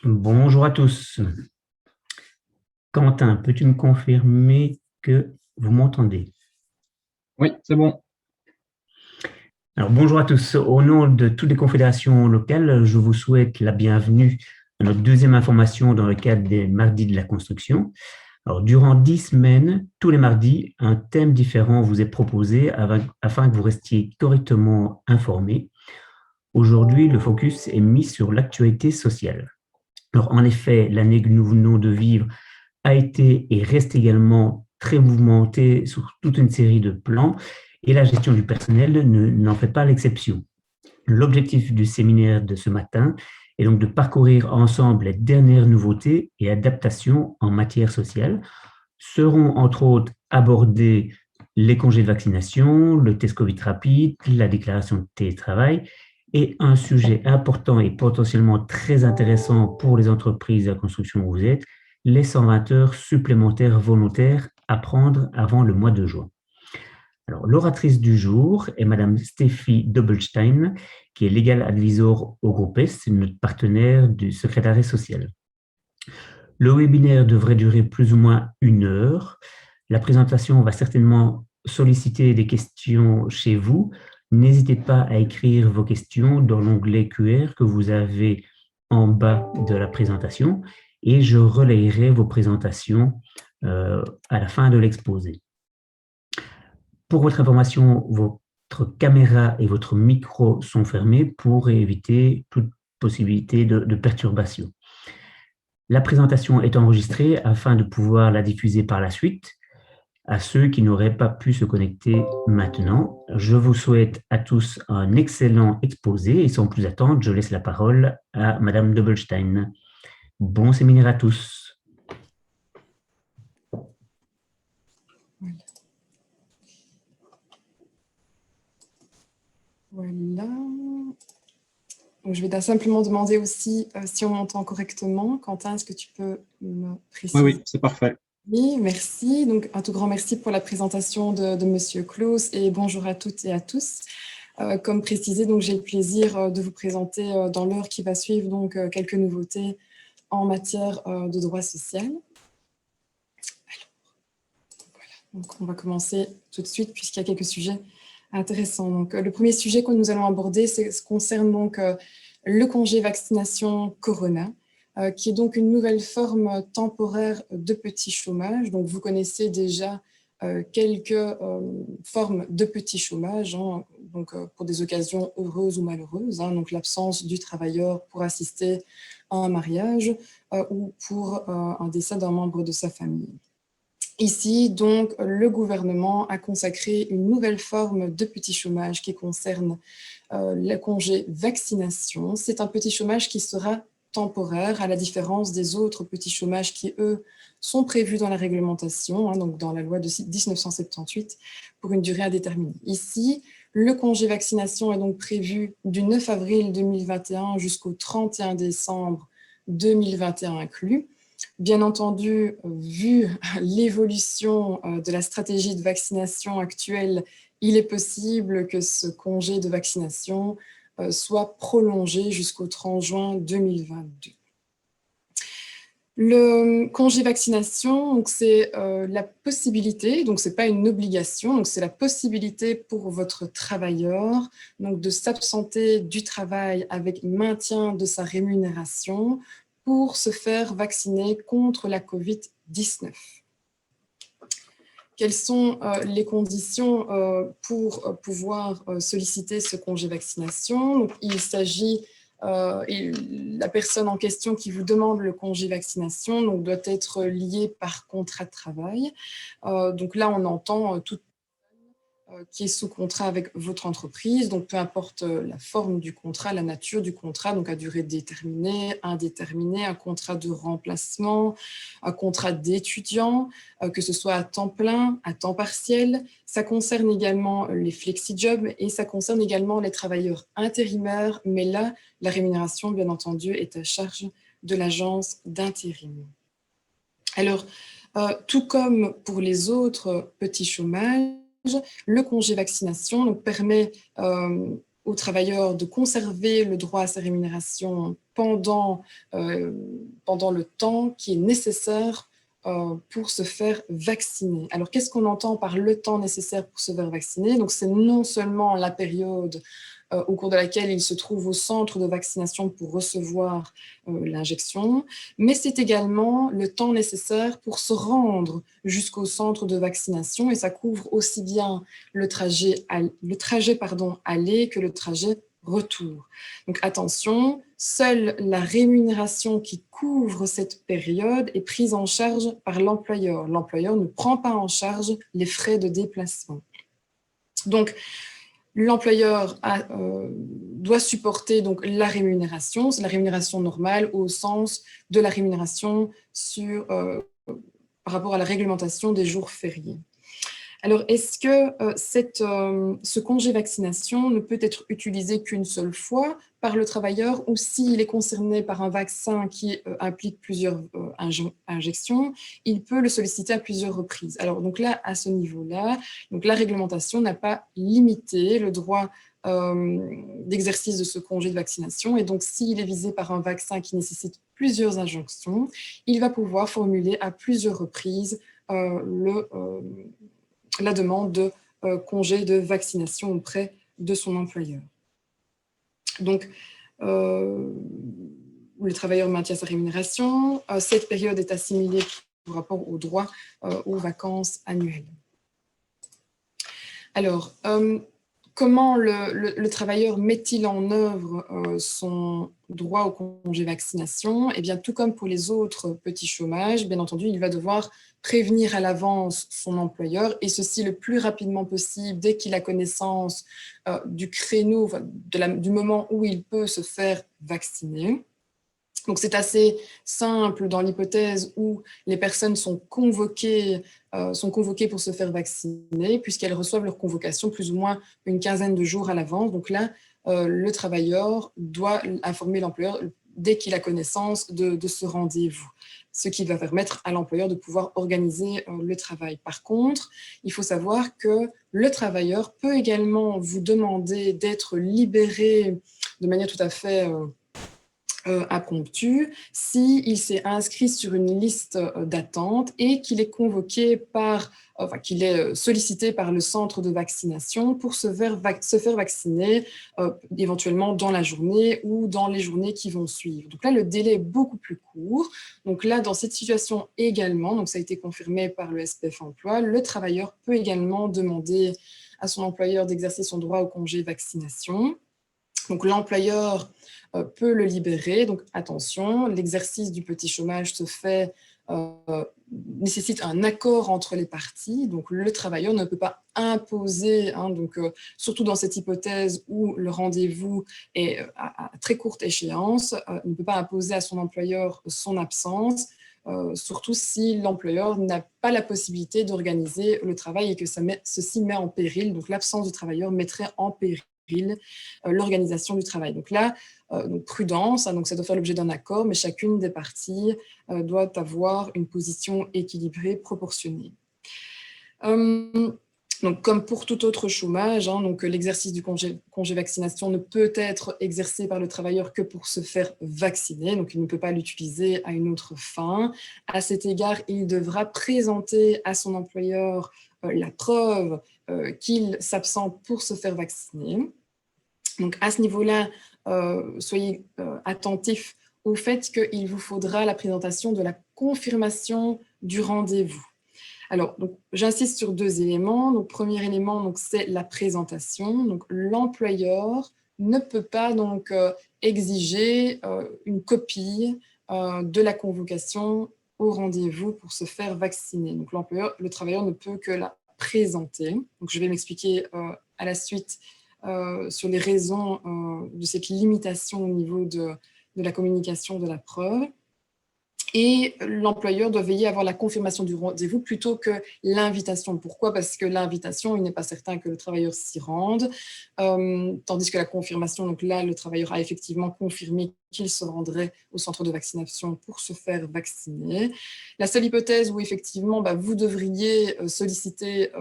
Bonjour à tous. Quentin, peux-tu me confirmer que vous m'entendez? Oui, c'est bon. Alors, bonjour à tous. Au nom de toutes les confédérations locales, je vous souhaite la bienvenue à notre deuxième information dans le cadre des Mardis de la construction. Alors, durant 10 semaines, tous les mardis, un thème différent vous est proposé afin que vous restiez correctement informés. Aujourd'hui, le focus est mis sur l'actualité sociale. Alors, en effet, l'année que nous venons de vivre a été et reste également très mouvementé sur toute une série de plans et la gestion du personnel n'en fait pas l'exception. L'objectif du séminaire de ce matin est donc de parcourir ensemble les dernières nouveautés et adaptations en matière sociale. Seront entre autres abordés les congés de vaccination, le test Covid rapide, la déclaration de télétravail et un sujet important et potentiellement très intéressant pour les entreprises de la construction où vous êtes, les 120 heures supplémentaires volontaires à prendre avant le mois de juin. Alors, l'oratrice du jour est Madame Steffi Doppelstein, qui est Legal Advisor au groupe S, notre partenaire du secrétariat social. Le webinaire devrait durer plus ou moins 1 heure. La présentation va certainement solliciter des questions chez vous. N'hésitez pas à écrire vos questions dans l'onglet QR que vous avez en bas de la présentation et je relayerai vos présentations à la fin de l'exposé. Pour votre information, votre caméra et votre micro sont fermés pour éviter toute possibilité de perturbation. La présentation est enregistrée afin de pouvoir la diffuser par la suite à ceux qui n'auraient pas pu se connecter maintenant. Je vous souhaite à tous un excellent exposé et sans plus attendre, je laisse la parole à Madame Doppelstein. Bon séminaire à tous. Voilà. Donc, je vais simplement demander aussi si on m'entend correctement. Quentin, est-ce que tu peux me Oui, préciser? oui, c'est parfait. Oui, merci. Donc, un tout grand merci pour la présentation de Monsieur Claus et bonjour à toutes et à tous. Comme précisé, donc j'ai le plaisir de vous présenter dans l'heure qui va suivre donc quelques nouveautés en matière de droit social. Alors, voilà. Donc, on va commencer tout de suite puisqu'il y a quelques sujets intéressants. Donc, le premier sujet que nous allons aborder concerne donc le congé vaccination Corona, qui est donc une nouvelle forme temporaire de petit chômage. Donc, vous connaissez déjà quelques formes de petit chômage, hein, donc, pour des occasions heureuses ou malheureuses, hein, donc l'absence du travailleur pour assister à un mariage ou pour un décès d'un membre de sa famille. Ici, donc, le gouvernement a consacré une nouvelle forme de petit chômage qui concerne le congé vaccination. C'est un petit chômage qui sera temporaire, à la différence des autres petits chômages qui, eux, sont prévus dans la réglementation, hein, donc dans la loi de 1978, pour une durée indéterminée. Ici, le congé vaccination est donc prévu du 9 avril 2021 jusqu'au 31 décembre 2021 inclus. Bien entendu, vu l'évolution de la stratégie de vaccination actuelle, il est possible que ce congé de vaccination soit prolongé jusqu'au 30 juin 2022. Le congé vaccination, c'est la possibilité, donc ce n'est pas une obligation, donc c'est la possibilité pour votre travailleur donc de s'absenter du travail avec maintien de sa rémunération pour se faire vacciner contre la COVID-19. Quelles sont les conditions pour pouvoir solliciter ce congé vaccination? Donc, il s'agit, la personne en question qui vous demande le congé vaccination donc, doit être liée par contrat de travail. Donc là, on entend toute qui est sous contrat avec votre entreprise, donc peu importe la forme du contrat, la nature du contrat, donc à durée déterminée, indéterminée, un contrat de remplacement, un contrat d'étudiant, que ce soit à temps plein, à temps partiel. Ça concerne également les flexi-jobs et ça concerne également les travailleurs intérimaires, mais là, la rémunération, bien entendu, est à charge de l'agence d'intérim. Alors, tout comme pour les autres petits chômages, le congé vaccination donc, permet aux travailleurs de conserver le droit à sa rémunération pendant le temps qui est nécessaire pour se faire vacciner. Alors, qu'est-ce qu'on entend par le temps nécessaire pour se faire vacciner? Donc, c'est non seulement la période au cours de laquelle il se trouve au centre de vaccination pour recevoir l'injection, mais c'est également le temps nécessaire pour se rendre jusqu'au centre de vaccination, et ça couvre aussi bien le trajet aller que le trajet retour. Donc attention, seule la rémunération qui couvre cette période est prise en charge par l'employeur. L'employeur ne prend pas en charge les frais de déplacement. Donc, l'employeur doit supporter donc la rémunération, c'est la rémunération normale au sens de la rémunération par rapport à la réglementation des jours fériés. Alors, est-ce que ce congé vaccination ne peut être utilisé qu'une seule fois par le travailleur, ou s'il est concerné par un vaccin qui implique plusieurs injections, il peut le solliciter à plusieurs reprises? Alors, donc là, à ce niveau-là, donc la réglementation n'a pas limité le droit d'exercice de ce congé de vaccination, et donc s'il est visé par un vaccin qui nécessite plusieurs injonctions, il va pouvoir formuler à plusieurs reprises la demande de congé de vaccination auprès de son employeur. Donc, le travailleur maintient sa rémunération. Cette période est assimilée par rapport au droit aux vacances annuelles. Alors, comment le travailleur met-il en œuvre son droit au congé vaccination? Eh bien, tout comme pour les autres petits chômages, bien entendu, il va devoir prévenir à l'avance son employeur, et ceci le plus rapidement possible dès qu'il a connaissance du créneau, du moment où il peut se faire vacciner. Donc, c'est assez simple dans l'hypothèse où les personnes sont convoquées pour se faire vacciner, puisqu'elles reçoivent leur convocation plus ou moins une quinzaine de jours à l'avance. Donc là, le travailleur doit informer l'employeur dès qu'il a connaissance de ce rendez-vous, ce qui va permettre à l'employeur de pouvoir organiser le travail. Par contre, il faut savoir que le travailleur peut également vous demander d'être libéré de manière tout à fait impromptu s'il s'est inscrit sur une liste d'attente et qu'il est qu'il est sollicité par le centre de vaccination pour se faire vacciner éventuellement dans la journée ou dans les journées qui vont suivre. Donc là, le délai est beaucoup plus court. Donc là, dans cette situation également, donc ça a été confirmé par le SPF Emploi, le travailleur peut également demander à son employeur d'exercer son droit au congé vaccination. Donc l'employeur peut le libérer. Donc attention, l'exercice du petit chômage nécessite un accord entre les parties. Donc le travailleur ne peut pas imposer, surtout dans cette hypothèse où le rendez-vous est à très courte échéance, ne peut pas imposer à son employeur son absence, surtout si l'employeur n'a pas la possibilité d'organiser le travail et que ceci met en péril. Donc l'absence du travailleur mettrait en péril l'organisation du travail. Donc là, donc prudence, donc ça doit faire l'objet d'un accord, mais chacune des parties doit avoir une position équilibrée, proportionnée. Donc, comme pour tout autre chômage, donc l'exercice du congé vaccination ne peut être exercé par le travailleur que pour se faire vacciner, donc il ne peut pas l'utiliser à une autre fin. À cet égard, il devra présenter à son employeur la preuve qu'il s'absente pour se faire vacciner. Donc, à ce niveau-là, soyez attentifs au fait qu'il vous faudra la présentation de la confirmation du rendez-vous. Alors, j'insiste sur deux éléments. Donc, premier élément, c'est la présentation. Donc, l'employeur ne peut pas exiger une copie de la convocation au rendez-vous pour se faire vacciner. Donc, le travailleur ne peut que la présenter. Donc, je vais m'expliquer à la suite sur les raisons de cette limitation au niveau de la communication de la preuve. Et l'employeur doit veiller à avoir la confirmation du rendez-vous plutôt que l'invitation. Pourquoi? Parce que l'invitation, il n'est pas certain que le travailleur s'y rende, tandis que la confirmation, donc là, le travailleur a effectivement confirmé qu'il se rendrait au centre de vaccination pour se faire vacciner. La seule hypothèse où effectivement vous devriez solliciter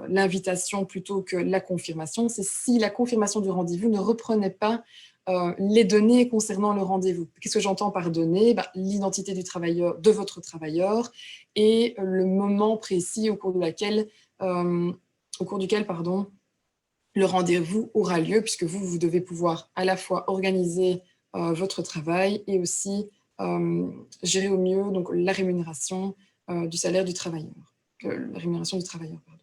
l'invitation plutôt que la confirmation, c'est si la confirmation du rendez-vous ne reprenait pas les données concernant le rendez-vous. Qu'est-ce que j'entends par données? L'identité du travailleur, de votre travailleur, et le moment précis au cours duquel le rendez-vous aura lieu, puisque vous devez pouvoir à la fois organiser votre travail et aussi gérer au mieux donc, la rémunération du salaire du travailleur, la rémunération du travailleur, pardon.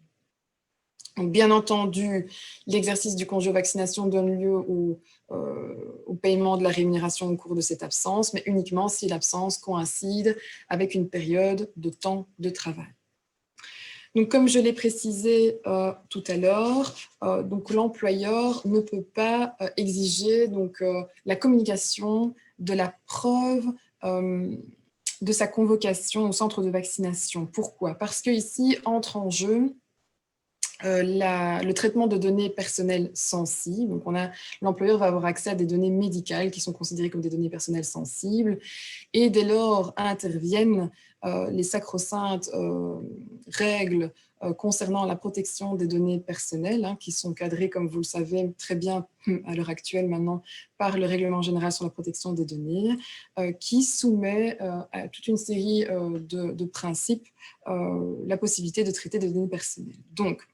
Donc, bien entendu, l'exercice du congé vaccination donne lieu au paiement de la rémunération au cours de cette absence, mais uniquement si l'absence coïncide avec une période de temps de travail. Donc, comme je l'ai précisé tout à l'heure, l'employeur ne peut pas exiger la communication de la preuve de sa convocation au centre de vaccination. Pourquoi? Parce qu'ici entre en jeu le traitement de données personnelles sensibles. Donc, l'employeur va avoir accès à des données médicales qui sont considérées comme des données personnelles sensibles, et dès lors interviennent les sacro-saintes règles concernant la protection des données personnelles, qui sont cadrées, comme vous le savez très bien à l'heure actuelle maintenant, par le Règlement général sur la protection des données, qui soumet à toute une série de principes la possibilité de traiter des données personnelles. Donc,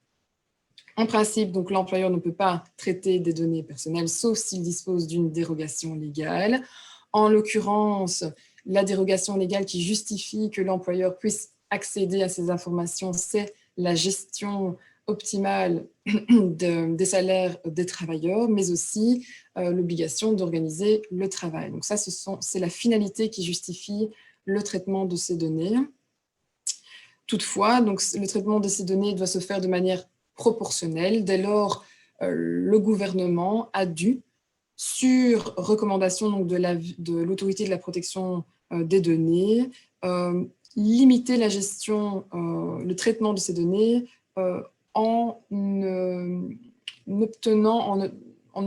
en principe, l'employeur ne peut pas traiter des données personnelles, sauf s'il dispose d'une dérogation légale. En l'occurrence, la dérogation légale qui justifie que l'employeur puisse accéder à ces informations, c'est la gestion optimale des salaires des travailleurs, mais aussi l'obligation d'organiser le travail. Donc ça, c'est la finalité qui justifie le traitement de ces données. Toutefois, le traitement de ces données doit se faire de manière proportionnelle. Dès lors, le gouvernement a dû, sur recommandation de l'autorité de la protection des données, limiter la gestion, le traitement de ces données en ne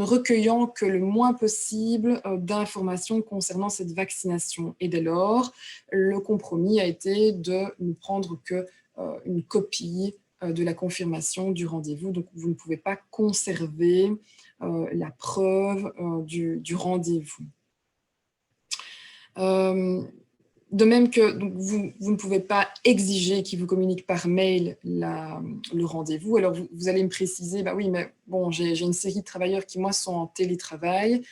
recueillant que le moins possible d'informations concernant cette vaccination. Et dès lors, le compromis a été de ne prendre qu'une copie de la confirmation du rendez-vous. Donc, vous ne pouvez pas conserver la preuve du rendez-vous. De même que vous ne pouvez pas exiger qu'il vous communique par mail le rendez-vous. Alors, vous allez me préciser, oui, mais bon, j'ai une série de travailleurs qui, moi, sont en télétravail.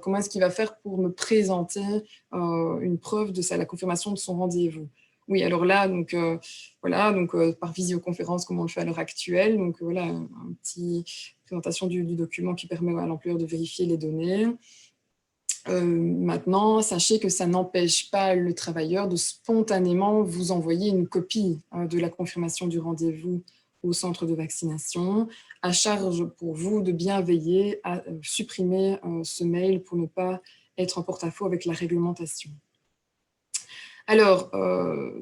Comment est-ce qu'il va faire pour me présenter une preuve de la confirmation de son rendez-vous? Oui, alors là, par visioconférence, comme on le fait à l'heure actuelle. Donc, voilà, une petite présentation du document qui permet à l'employeur de vérifier les données. Maintenant, sachez que ça n'empêche pas le travailleur de spontanément vous envoyer une copie de la confirmation du rendez-vous au centre de vaccination. À charge pour vous de bien veiller à supprimer ce mail pour ne pas être en porte-à-faux avec la réglementation. Alors,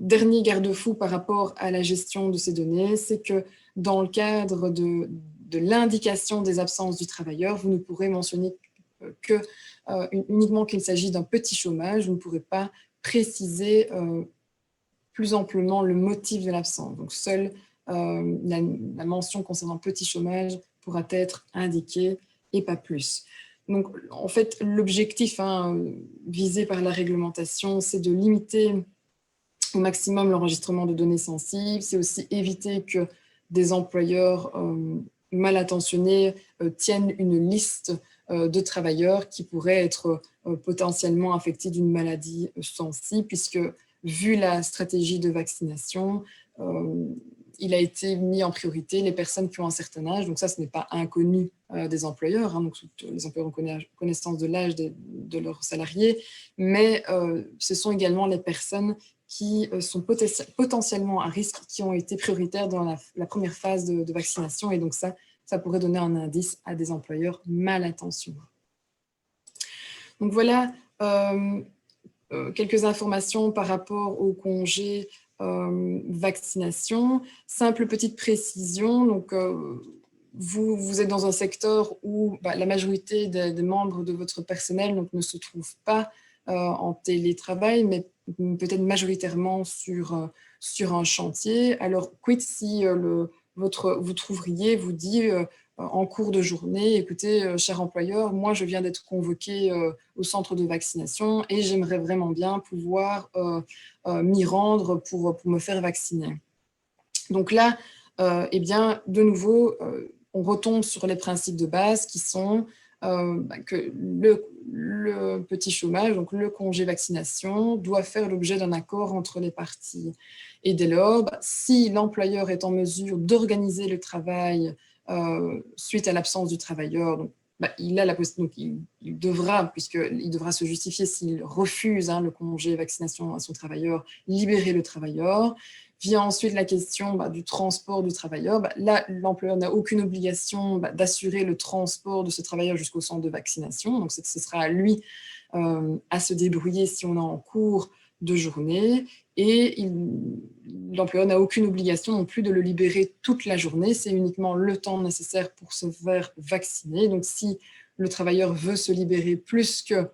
dernier garde-fou par rapport à la gestion de ces données, c'est que dans le cadre de l'indication des absences du travailleur, vous ne pourrez mentionner uniquement qu'il s'agit d'un petit chômage. Vous ne pourrez pas préciser plus amplement le motif de l'absence. Donc, seule la mention concernant petit chômage pourra être indiquée et pas plus. Donc, en fait, l'objectif visé par la réglementation, c'est de limiter au maximum l'enregistrement de données sensibles. C'est aussi éviter que des employeurs mal intentionnés tiennent une liste de travailleurs qui pourraient être potentiellement affectés d'une maladie sensible, puisque, vu la stratégie de vaccination, il a été mis en priorité les personnes qui ont un certain âge. Donc ça, ce n'est pas inconnu des employeurs. Donc, les employeurs ont connaissance de l'âge de leurs salariés, mais ce sont également les personnes qui sont potentiellement à risque, qui ont été prioritaires dans la première phase de vaccination. Et donc ça pourrait donner un indice à des employeurs mal intentionnés. Donc voilà quelques informations par rapport au congé vaccination. Simple petite précision, donc vous êtes dans un secteur où la majorité des membres de votre personnel ne se trouvent pas en télétravail, mais peut-être majoritairement sur un chantier. Alors, quid si votre ouvrier vous dit en cours de journée, écoutez, cher employeur, moi je viens d'être convoqué au centre de vaccination et j'aimerais vraiment bien pouvoir m'y rendre pour me faire vacciner. Donc là, eh bien, de nouveau, on retombe sur les principes de base qui sont que le petit chômage, donc le congé vaccination, doit faire l'objet d'un accord entre les parties. Et dès lors, si l'employeur est en mesure d'organiser le travail suite à l'absence du travailleur, donc, il a la possibilité, donc il devra, puisqu'il devra se justifier s'il refuse le congé vaccination à son travailleur, libérer le travailleur. Vient ensuite la question du transport du travailleur. Là, l'employeur n'a aucune obligation d'assurer le transport de ce travailleur jusqu'au centre de vaccination. Donc, ce sera à lui à se débrouiller si on est en cours de journée. Et l'employeur n'a aucune obligation non plus de le libérer toute la journée. C'est uniquement le temps nécessaire pour se faire vacciner. Donc, si le travailleur veut se libérer plus que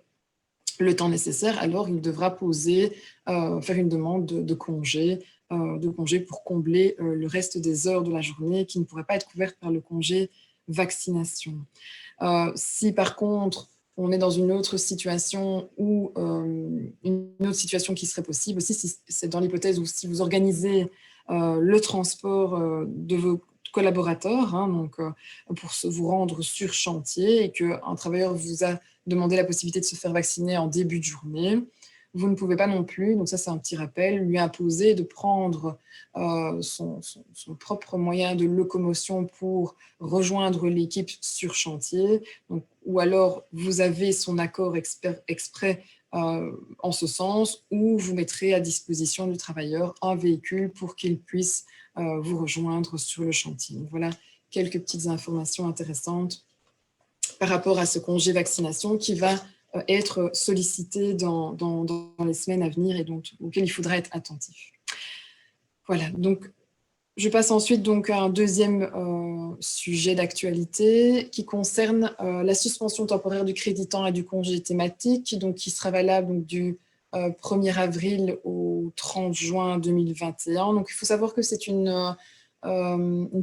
le temps nécessaire, alors il devra faire une demande de congé pour combler le reste des heures de la journée qui ne pourraient pas être couvertes par le congé vaccination. Si par contre, on est dans une autre situation une autre situation qui serait possible aussi, si c'est dans l'hypothèse où si vous organisez le transport de vos collaborateurs, donc pour vous rendre sur chantier et qu'un travailleur vous a demandé la possibilité de se faire vacciner en début de journée, vous ne pouvez pas non plus, donc ça c'est un petit rappel, lui imposer de prendre son propre moyen de locomotion pour rejoindre l'équipe sur chantier, donc, ou alors vous avez son accord exprès en ce sens, ou vous mettrez à disposition du travailleur un véhicule pour qu'il puisse vous rejoindre sur le chantier. Donc, voilà quelques petites informations intéressantes par rapport à ce congé vaccination qui va être sollicité dans les semaines à venir et donc, auquel il faudra être attentif. Voilà, donc je passe ensuite donc, à un deuxième sujet d'actualité qui concerne la suspension temporaire du crédit temps et du congé thématique, donc, qui sera valable donc, du 1er avril au 30 juin 2021. Donc, il faut savoir que c'est une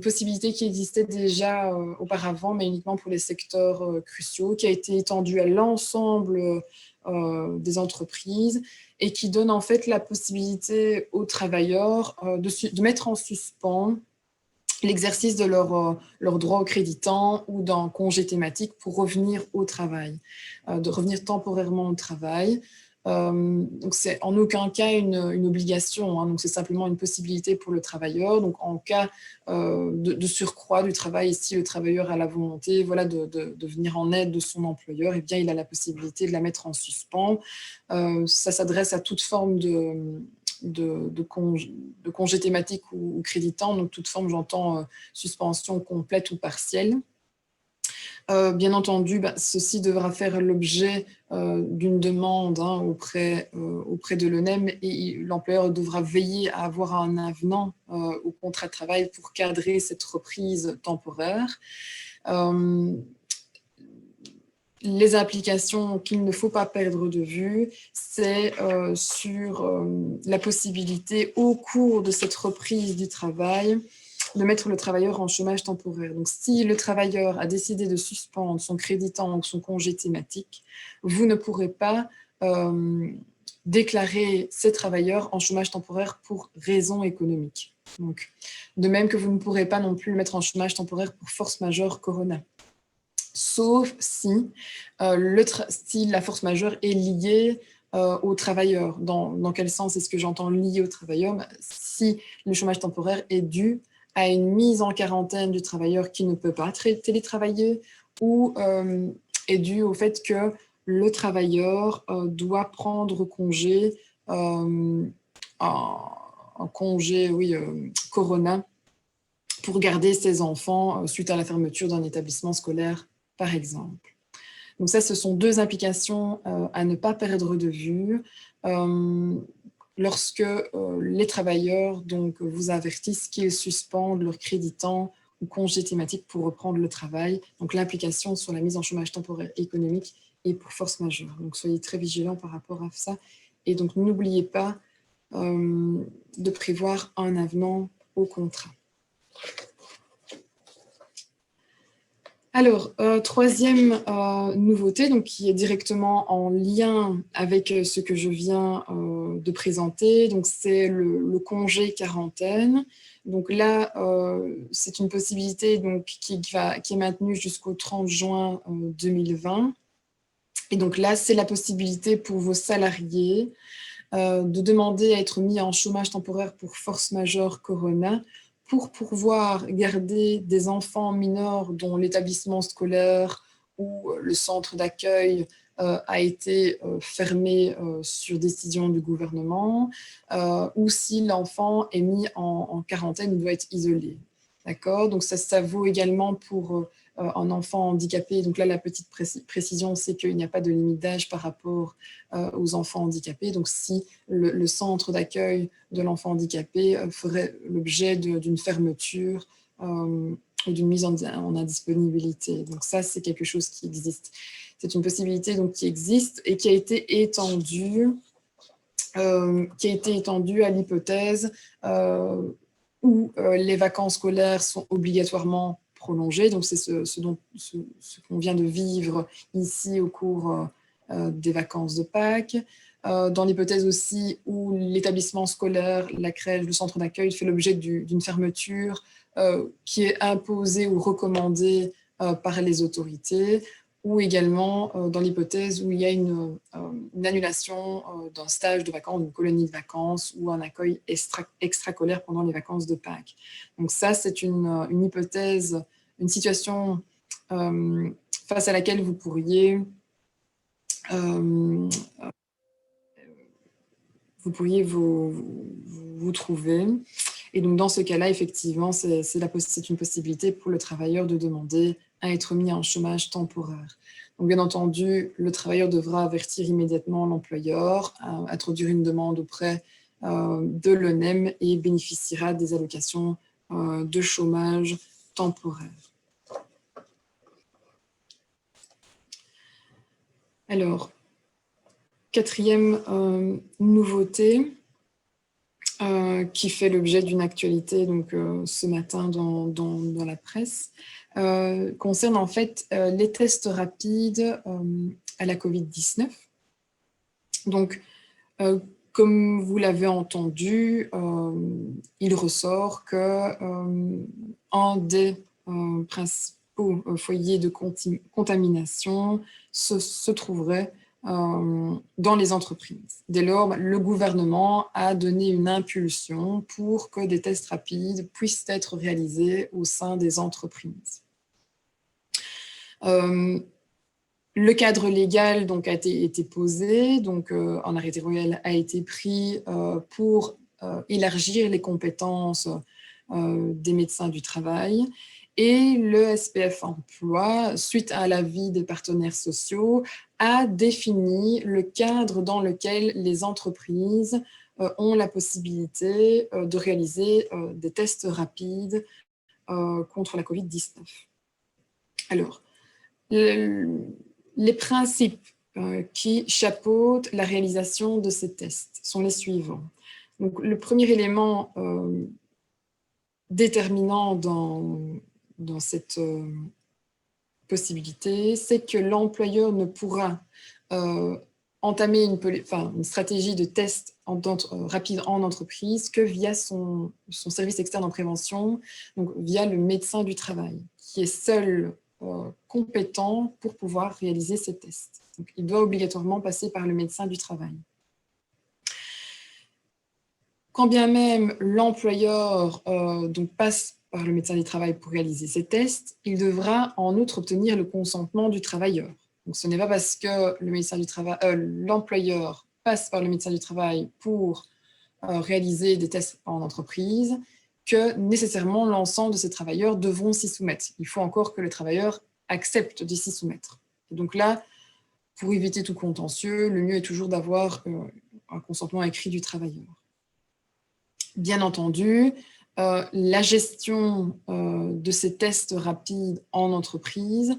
possibilité qui existait déjà auparavant, mais uniquement pour les secteurs cruciaux, qui a été étendue à l'ensemble des entreprises et qui donne en fait la possibilité aux travailleurs de mettre en suspens l'exercice de leur droit au crédit temps ou d'un congé thématique pour revenir au travail, de revenir temporairement au travail. Donc, c'est en aucun cas une obligation, donc c'est simplement une possibilité pour le travailleur. Donc, en cas de surcroît du travail, si le travailleur a la volonté de venir en aide de son employeur, eh bien, il a la possibilité de la mettre en suspens. Ça s'adresse à toute forme de congé thématique ou crédit temps, donc toute forme, j'entends suspension complète ou partielle. Bien entendu, ceci devra faire l'objet d'une demande auprès de l'ONEM et l'employeur devra veiller à avoir un avenant au contrat de travail pour cadrer cette reprise temporaire. Les implications qu'il ne faut pas perdre de vue, c'est sur la possibilité au cours de cette reprise du travail de mettre le travailleur en chômage temporaire. Donc, si le travailleur a décidé de suspendre son crédit temps ou son congé thématique, vous ne pourrez pas déclarer ces travailleurs en chômage temporaire pour raison économique. Donc, de même que vous ne pourrez pas non plus le mettre en chômage temporaire pour force majeure corona. Sauf si la force majeure est liée aux travailleurs. Dans quel sens est-ce que j'entends lié aux travailleurs? Si le chômage temporaire est dû à une mise en quarantaine du travailleur qui ne peut pas télétravailler ou est dû au fait que le travailleur doit prendre congé, un congé corona pour garder ses enfants suite à la fermeture d'un établissement scolaire, par exemple. Donc ça, ce sont deux implications à ne pas perdre de vue. Lorsque les travailleurs vous avertissent qu'ils suspendent leur crédit temps ou congé thématique pour reprendre le travail. Donc l'implication sur la mise en chômage temporaire économique et pour force majeure. Donc soyez très vigilants par rapport à ça. Et donc n'oubliez pas de prévoir un avenant au contrat. Alors, troisième nouveauté, donc, qui est directement en lien avec ce que je viens de présenter, donc c'est le congé quarantaine. Donc là, c'est une possibilité donc, qui est maintenue jusqu'au 30 juin 2020. Et donc là, c'est la possibilité pour vos salariés de demander à être mis en chômage temporaire pour force majeure corona pour pouvoir garder des enfants mineurs dont l'établissement scolaire ou le centre d'accueil a été fermé sur décision du gouvernement, ou si l'enfant est mis en quarantaine ou doit être isolé. D'accord? Donc ça vaut également pour un enfant handicapé. Donc là, la petite précision, c'est qu'il n'y a pas de limite d'âge par rapport aux enfants handicapés. Donc si le centre d'accueil de l'enfant handicapé ferait l'objet d'une fermeture ou d'une mise en indisponibilité. Donc ça, c'est quelque chose qui existe. C'est une possibilité donc, qui existe et qui a été étendue, à l'hypothèse où les vacances scolaires sont obligatoirement prolongées. Donc c'est ce qu'on vient de vivre ici au cours des vacances de Pâques. Dans l'hypothèse aussi où l'établissement scolaire, la crèche, le centre d'accueil fait l'objet d'une fermeture qui est imposée ou recommandée par les autorités, ou également dans l'hypothèse où il y a une annulation d'un stage de vacances, d'une colonie de vacances ou un accueil extracolaire pendant les vacances de Pâques. Donc ça, c'est une hypothèse, une situation face à laquelle vous pourriez vous trouver. Et donc, dans ce cas-là, effectivement, c'est une possibilité pour le travailleur de demander à être mis en chômage temporaire. Donc, bien entendu, le travailleur devra avertir immédiatement l'employeur, introduire une demande auprès de l'ONEM et bénéficiera des allocations de chômage temporaire. Alors, quatrième nouveauté, qui fait l'objet d'une actualité donc, ce matin dans la presse, concerne en fait les tests rapides à la Covid-19. Donc, comme vous l'avez entendu, il ressort que un des principaux foyers de contamination se trouverait dans les entreprises. Dès lors, le gouvernement a donné une impulsion pour que des tests rapides puissent être réalisés au sein des entreprises. Le cadre légal donc, a été posé, donc un arrêté royal a été pris pour élargir les compétences des médecins du travail. Et le SPF Emploi, suite à l'avis des partenaires sociaux, a défini le cadre dans lequel les entreprises ont la possibilité de réaliser des tests rapides contre la Covid-19. Alors, les principes qui chapeautent la réalisation de ces tests sont les suivants. Donc, le premier élément déterminant dans cette possibilité, c'est que l'employeur ne pourra entamer une stratégie de test rapide en entreprise que via son service externe en prévention, donc via le médecin du travail, qui est seul compétent pour pouvoir réaliser ces tests. Donc, il doit obligatoirement passer par le médecin du travail. Quand bien même l'employeur passe par le médecin du travail pour réaliser ces tests, il devra en outre obtenir le consentement du travailleur. Donc, ce n'est pas parce que l'employeur passe par le médecin du travail pour réaliser des tests en entreprise que nécessairement l'ensemble de ces travailleurs devront s'y soumettre. Il faut encore que le travailleur accepte de s'y soumettre. Et donc là, pour éviter tout contentieux, le mieux est toujours d'avoir un consentement écrit du travailleur. Bien entendu, la gestion de ces tests rapides en entreprise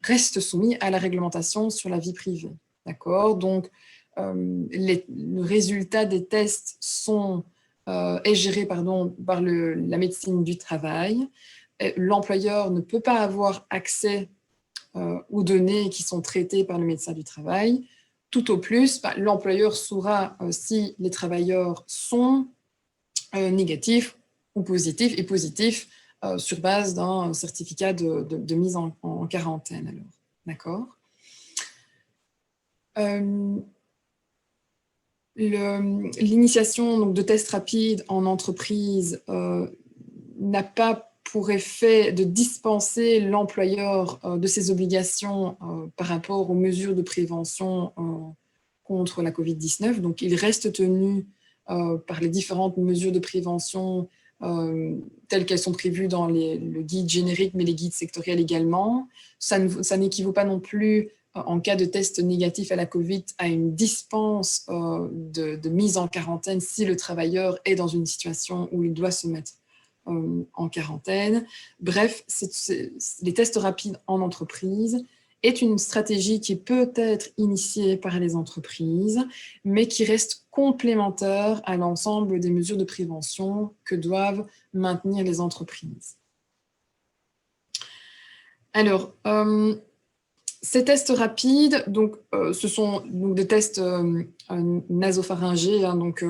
reste soumise à la réglementation sur la vie privée. D'accord ? Donc, le résultat des tests est géré par la médecine du travail l'employeur ne peut pas avoir accès aux données qui sont traitées par le médecin du travail. Tout au plus, l'employeur saura si les travailleurs sont négatifs ou positifs, et positifs sur base d'un certificat de mise en quarantaine. Alors, d'accord. L'initiation de tests rapides en entreprise n'a pas pour effet de dispenser l'employeur de ses obligations par rapport aux mesures de prévention contre la COVID-19. Donc, il reste tenu par les différentes mesures de prévention telles qu'elles sont prévues dans le guide générique, mais les guides sectoriels également. Ça n'équivaut pas non plus, en cas de test négatif à la COVID, à une dispense de mise en quarantaine si le travailleur est dans une situation où il doit se mettre en quarantaine. Bref, les tests rapides en entreprise est une stratégie qui peut être initiée par les entreprises, mais qui reste complémentaire à l'ensemble des mesures de prévention que doivent maintenir les entreprises. Alors, ces tests rapides, donc, ce sont donc des tests nasopharyngés, hein, donc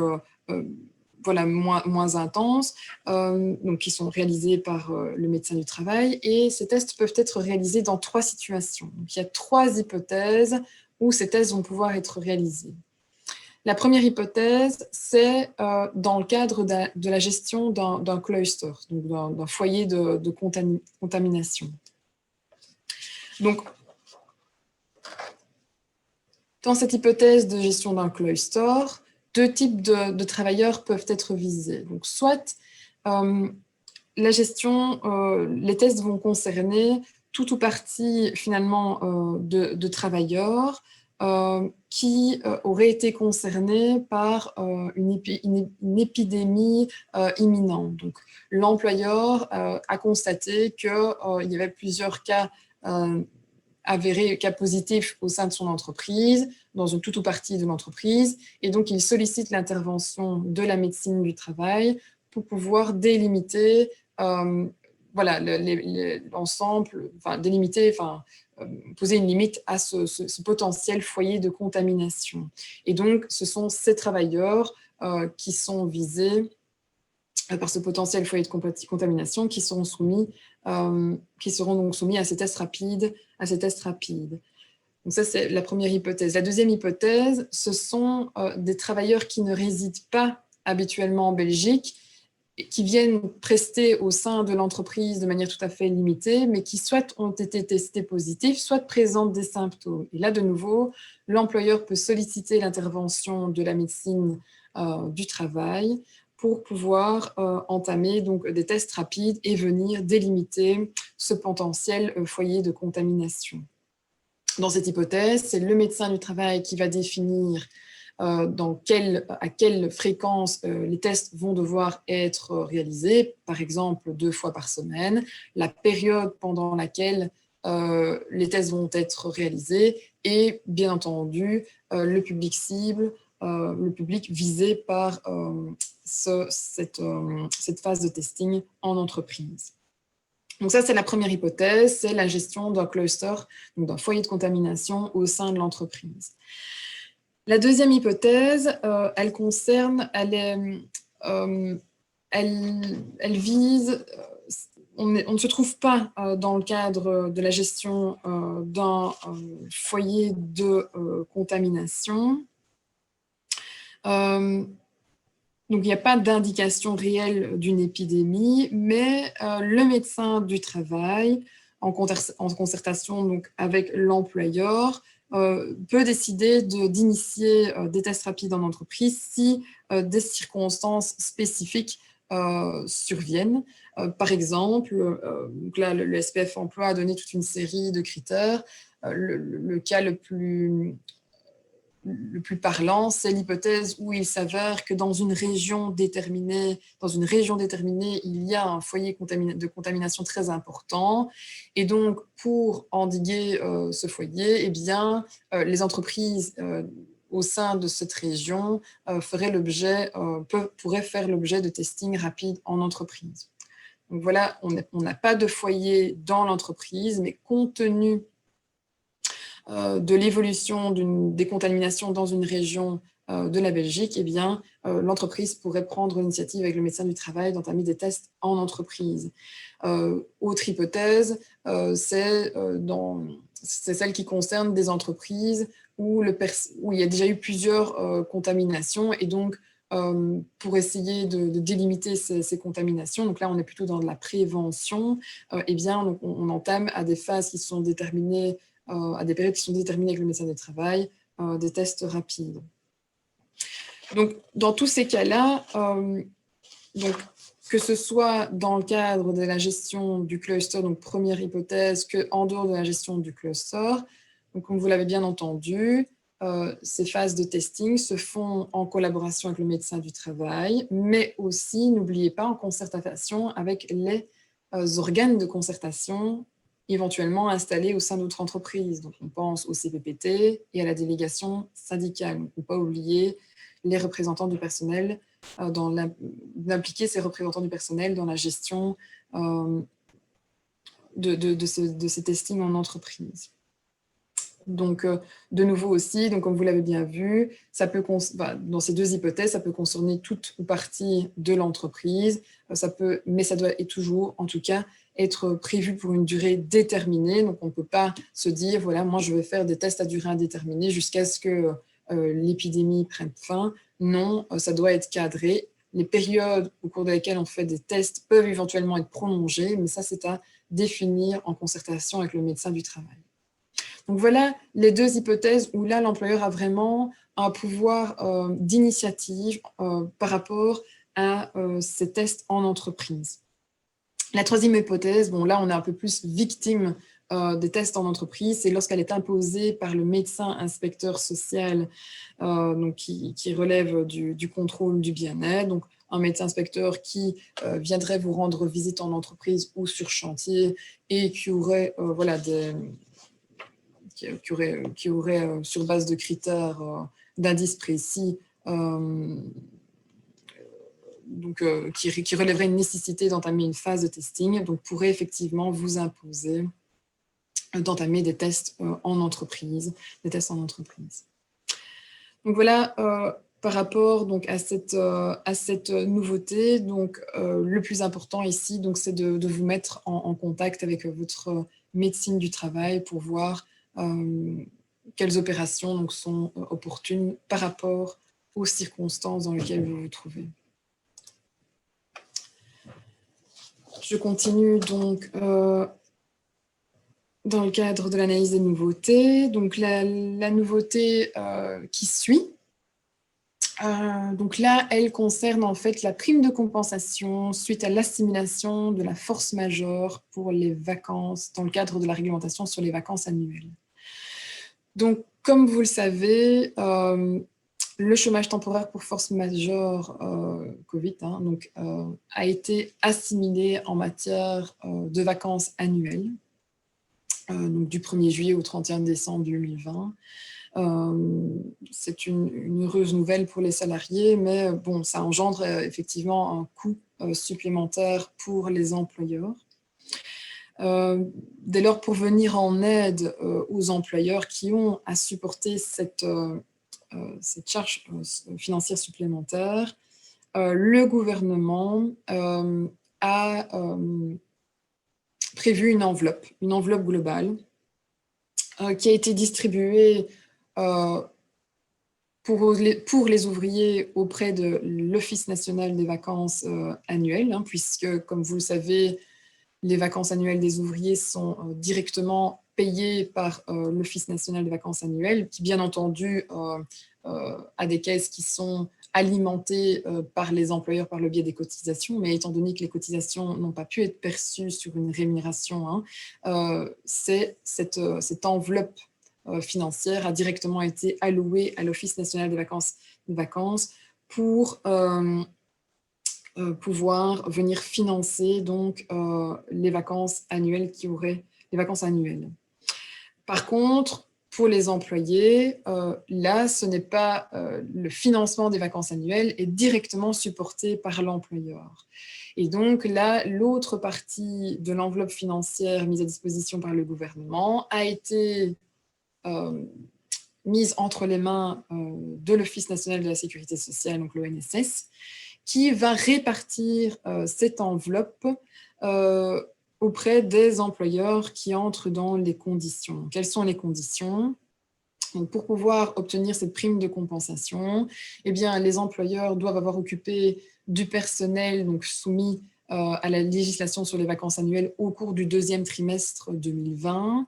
voilà, moins intenses, donc qui sont réalisés par le médecin du travail. Et ces tests peuvent être réalisés dans 3 situations. Donc, il y a 3 hypothèses où ces tests vont pouvoir être réalisés. La première hypothèse, c'est dans le cadre de la gestion d'un cluster, donc d'un foyer de contamination. Donc, dans cette hypothèse de gestion d'un cluster, 2 types de travailleurs peuvent être visés. Donc, soit la gestion, les tests vont concerner tout ou partie finalement de travailleurs qui auraient été concernés par une épidémie imminente. Donc, l'employeur a constaté qu'il y avait plusieurs cas avérés, cas positifs au sein de son entreprise, dans une toute ou partie de l'entreprise, et donc il sollicite l'intervention de la médecine du travail pour pouvoir délimiter voilà, l'ensemble, enfin délimiter, poser une limite à ce potentiel foyer de contamination. Et donc, ce sont ces travailleurs qui sont visés par ce potentiel foyer de contamination qui seront donc soumis à ces tests rapides. Donc ça, c'est la première hypothèse. La deuxième hypothèse, ce sont des travailleurs qui ne résident pas habituellement en Belgique, qui viennent prester au sein de l'entreprise de manière tout à fait limitée, mais qui soit ont été testés positifs, soit présentent des symptômes. Et là, de nouveau, l'employeur peut solliciter l'intervention de la médecine du travail pour pouvoir entamer donc, des tests rapides et venir délimiter ce potentiel foyer de contamination. Dans cette hypothèse, c'est le médecin du travail qui va définir à quelle fréquence les tests vont devoir être réalisés, par exemple 2 fois par semaine, la période pendant laquelle les tests vont être réalisés et bien entendu le public cible, le public visé par cette phase de testing en entreprise. Donc ça, c'est la première hypothèse, c'est la gestion d'un cluster, donc d'un foyer de contamination au sein de l'entreprise. La deuxième hypothèse, elle vise, on ne se trouve pas dans le cadre de la gestion d'un foyer de contamination. Donc, il n'y a pas d'indication réelle d'une épidémie, mais le médecin du travail, en concertation donc, avec l'employeur, peut décider d'initier des tests rapides en entreprise si des circonstances spécifiques surviennent. Par exemple, donc là, le SPF Emploi a donné toute une série de critères. Le cas le plus parlant, c'est l'hypothèse où il s'avère que dans une région déterminée, il y a un foyer de contamination très important. Et donc, pour endiguer ce foyer, eh bien, les entreprises au sein de cette région pourraient faire l'objet de testing rapide en entreprise. Donc voilà, on n'a pas de foyer dans l'entreprise, mais compte tenu de l'évolution des contaminations dans une région de la Belgique, eh bien, l'entreprise pourrait prendre l'initiative avec le médecin du travail d'entamer des tests en entreprise. Autre hypothèse, c'est celle qui concerne des entreprises où il y a déjà eu plusieurs contaminations et donc pour essayer de délimiter ces contaminations, donc là on est plutôt dans de la prévention, eh bien donc on entame à des phases qui sont déterminées, à des périodes qui sont déterminées avec le médecin du travail, des tests rapides. Donc dans tous ces cas-là, donc, que ce soit dans le cadre de la gestion du cluster, donc première hypothèse, qu'en dehors de la gestion du cluster, donc comme vous l'avez bien entendu, ces phases de testing se font en collaboration avec le médecin du travail, mais aussi, n'oubliez pas, en concertation avec les organes de concertation éventuellement installés au sein de notre entreprise. Donc on pense au CPPT et à la délégation syndicale. Donc, il ne faut pas oublier les représentants du personnel, d'impliquer ces représentants du personnel dans la gestion de ces testings en entreprise. Donc, de nouveau aussi, donc comme vous l'avez bien vu, ça peut dans ces deux hypothèses, ça peut concerner toute ou partie de l'entreprise, mais ça doit toujours, en tout cas, être prévu pour une durée déterminée. Donc, on ne peut pas se dire, voilà, moi, je vais faire des tests à durée indéterminée jusqu'à ce que l'épidémie prenne fin. Non, ça doit être cadré. Les périodes au cours desquelles on fait des tests peuvent éventuellement être prolongées, mais ça, c'est à définir en concertation avec le médecin du travail. Donc voilà les deux hypothèses où là, l'employeur a vraiment un pouvoir d'initiative par rapport à ces tests en entreprise. La troisième hypothèse, bon là, on est un peu plus victime des tests en entreprise, c'est lorsqu'elle est imposée par le médecin inspecteur social donc qui relève du contrôle du bien-être. Donc, un médecin inspecteur qui viendrait vous rendre visite en entreprise ou sur chantier et qui aurait voilà, qui aurait sur base de critères d'indices précis donc, qui relèverait une nécessité d'entamer une phase de testing, donc pourrait effectivement vous imposer d'entamer des tests en entreprise, Donc voilà, par rapport donc, à cette nouveauté, donc, le plus important ici, c'est de vous mettre en contact avec votre médecine du travail pour voir quelles opérations donc, sont opportunes par rapport aux circonstances dans lesquelles vous vous trouvez. Je continue donc dans le cadre de l'analyse des nouveautés. Donc la nouveauté qui suit, donc là, elle concerne en fait la prime de compensation suite à l'assimilation de la force majeure pour les vacances dans le cadre de la réglementation sur les vacances annuelles. Donc, comme vous le savez, le chômage temporaire pour force majeure Covid donc, a été assimilé en matière de vacances annuelles, donc du 1er juillet au 31 décembre 2020. C'est une heureuse nouvelle pour les salariés, mais bon, ça engendre effectivement un coût supplémentaire pour les employeurs. Dès lors, pour venir en aide aux employeurs qui ont à supporter cette charge financière supplémentaire, le gouvernement a prévu une enveloppe globale qui a été distribuée pour les ouvriers auprès de l'Office national des vacances annuelles, puisque, comme vous le savez, les vacances annuelles des ouvriers sont directement payées par l'Office national des vacances annuelles, qui, bien entendu, a des caisses qui sont alimentées par les employeurs par le biais des cotisations, mais étant donné que les cotisations n'ont pas pu être perçues sur une rémunération, c'est cette enveloppe financière a directement été allouée à l'Office national des vacances pour pouvoir venir financer donc, les vacances annuelles Par contre, pour les employés, là, ce n'est pas le financement des vacances annuelles est directement supporté par l'employeur. Et donc là, l'autre partie de l'enveloppe financière mise à disposition par le gouvernement a été mise entre les mains de l'Office national de la sécurité sociale, donc l'ONSS, qui va répartir cette enveloppe auprès des employeurs qui entrent dans les conditions. Quelles sont les conditions ? Donc, pour pouvoir obtenir cette prime de compensation, eh bien, les employeurs doivent avoir occupé du personnel donc, soumis à la législation sur les vacances annuelles au cours du deuxième trimestre 2020.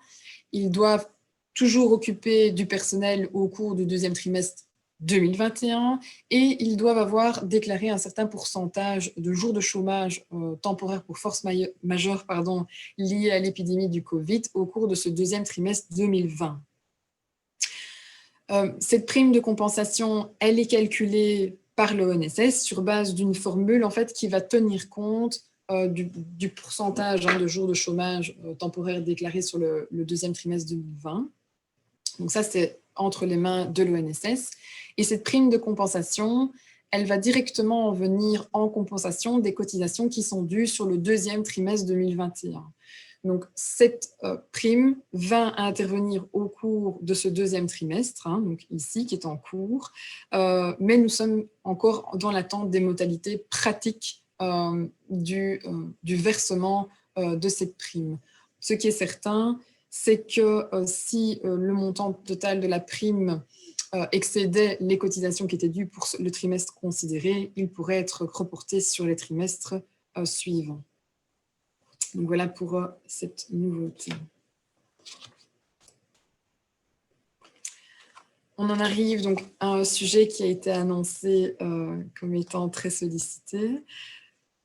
Ils doivent toujours occuper du personnel au cours du deuxième trimestre 2021 et ils doivent avoir déclaré un certain pourcentage de jours de chômage temporaire pour force majeure liés à l'épidémie du Covid au cours de ce deuxième trimestre 2020. Cette prime de compensation, elle est calculée par l'ONSS sur base d'une formule en fait, qui va tenir compte du pourcentage de jours de chômage temporaire déclarés sur le deuxième trimestre 2020. Donc ça, c'est entre les mains de l'ONSS. Et cette prime de compensation, elle va directement venir en compensation des cotisations qui sont dues sur le deuxième trimestre 2021. Donc cette prime va intervenir au cours de ce deuxième trimestre, donc ici, qui est en cours, mais nous sommes encore dans l'attente des modalités pratiques du versement de cette prime. Ce qui est certain, c'est que si le montant total de la prime excédait les cotisations qui étaient dues pour le trimestre considéré, il pourrait être reporté sur les trimestres suivants. Donc voilà pour cette nouveauté. On en arrive donc à un sujet qui a été annoncé comme étant très sollicité.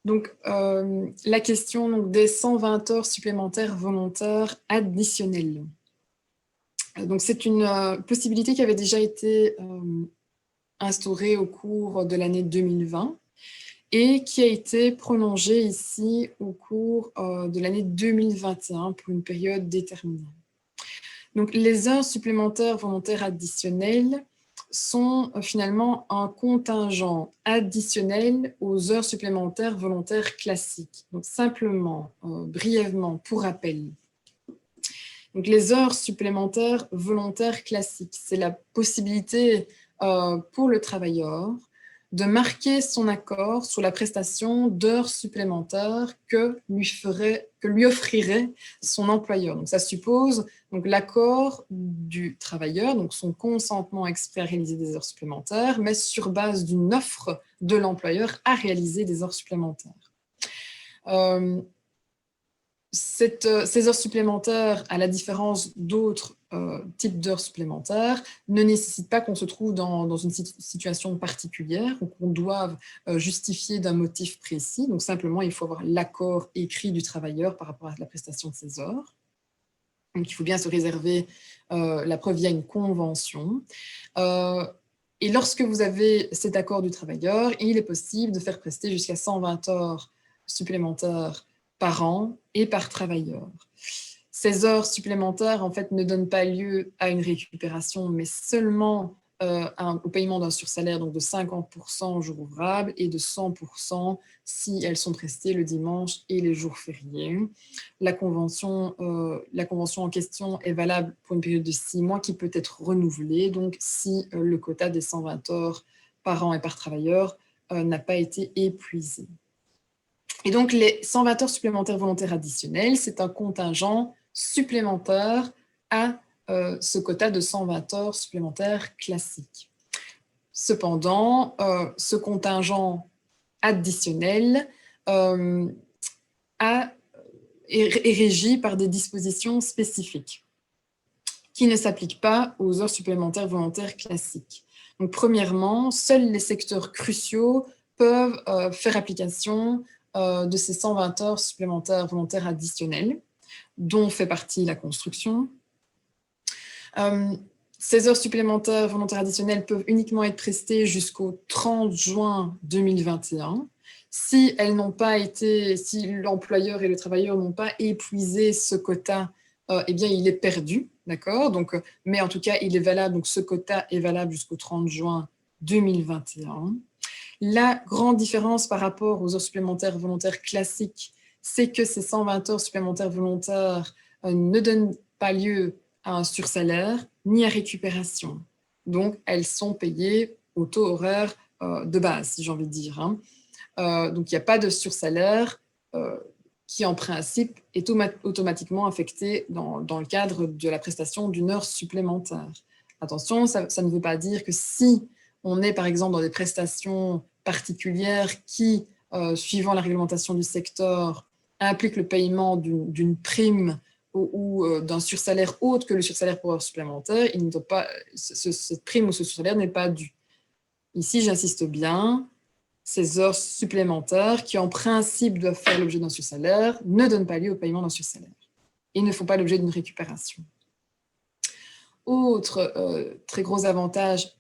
Donc, la question donc, des 120 heures supplémentaires volontaires additionnelles. Donc, c'est une possibilité qui avait déjà été instaurée au cours de l'année 2020 et qui a été prolongée ici au cours de l'année 2021 pour une période déterminée. Donc, les heures supplémentaires volontaires additionnelles sont finalement un contingent additionnel aux heures supplémentaires volontaires classiques. Donc, simplement, brièvement, pour rappel. Donc, les heures supplémentaires volontaires classiques, c'est la possibilité pour le travailleur de marquer son accord sur la prestation d'heures supplémentaires que lui offrirait son employeur. Donc, ça suppose l'accord du travailleur, donc son consentement exprès à réaliser des heures supplémentaires, mais sur base d'une offre de l'employeur à réaliser des heures supplémentaires. Ces heures supplémentaires, à la différence d'autres types d'heures supplémentaires, ne nécessitent pas qu'on se trouve dans une situation particulière ou qu'on doive justifier d'un motif précis. Donc simplement, il faut avoir l'accord écrit du travailleur par rapport à la prestation de ces heures. Donc il faut bien se réserver la preuve via une convention. Et lorsque vous avez cet accord du travailleur, il est possible de faire prester jusqu'à 120 heures supplémentaires par an et par travailleur. Ces heures supplémentaires, en fait, ne donnent pas lieu à une récupération, mais seulement au paiement d'un sursalaire, donc de 50% au jour ouvrable et de 100% si elles sont prestées le dimanche et les jours fériés. La convention en question est valable pour une période de 6 mois qui peut être renouvelée, donc si le quota des 120 heures par an et par travailleur n'a pas été épuisé. Et donc, les 120 heures supplémentaires volontaires additionnelles, c'est un contingent supplémentaire à ce quota de 120 heures supplémentaires classiques. Cependant, ce contingent additionnel est régi par des dispositions spécifiques qui ne s'appliquent pas aux heures supplémentaires volontaires classiques. Donc, premièrement, seuls les secteurs cruciaux peuvent faire application de ces 120 heures supplémentaires volontaires additionnelles, dont fait partie la construction. Ces heures supplémentaires volontaires additionnelles peuvent uniquement être prestées jusqu'au 30 juin 2021. Si l'employeur et le travailleur n'ont pas épuisé ce quota, eh bien, il est perdu. D'accord, donc, mais en tout cas, il est valable, donc ce quota est valable jusqu'au 30 juin 2021. La grande différence par rapport aux heures supplémentaires volontaires classiques, c'est que ces 120 heures supplémentaires volontaires ne donnent pas lieu à un sursalaire ni à récupération. Donc, elles sont payées au taux horaire de base, si j'ai envie de dire. Donc, il n'y a pas de sursalaire qui, en principe, est automatiquement affecté dans le cadre de la prestation d'une heure supplémentaire. Attention, ça ne veut pas dire que si on est, par exemple, dans des prestations particulières qui, suivant la réglementation du secteur, impliquent le paiement d'une prime ou d'un sursalaire autre que le sursalaire pour heure supplémentaire, cette prime ou ce sursalaire n'est pas dû. Ici, j'insiste bien, ces heures supplémentaires qui, en principe, doivent faire l'objet d'un sursalaire, ne donnent pas lieu au paiement d'un sursalaire et ne font pas l'objet d'une récupération. Autre très gros avantage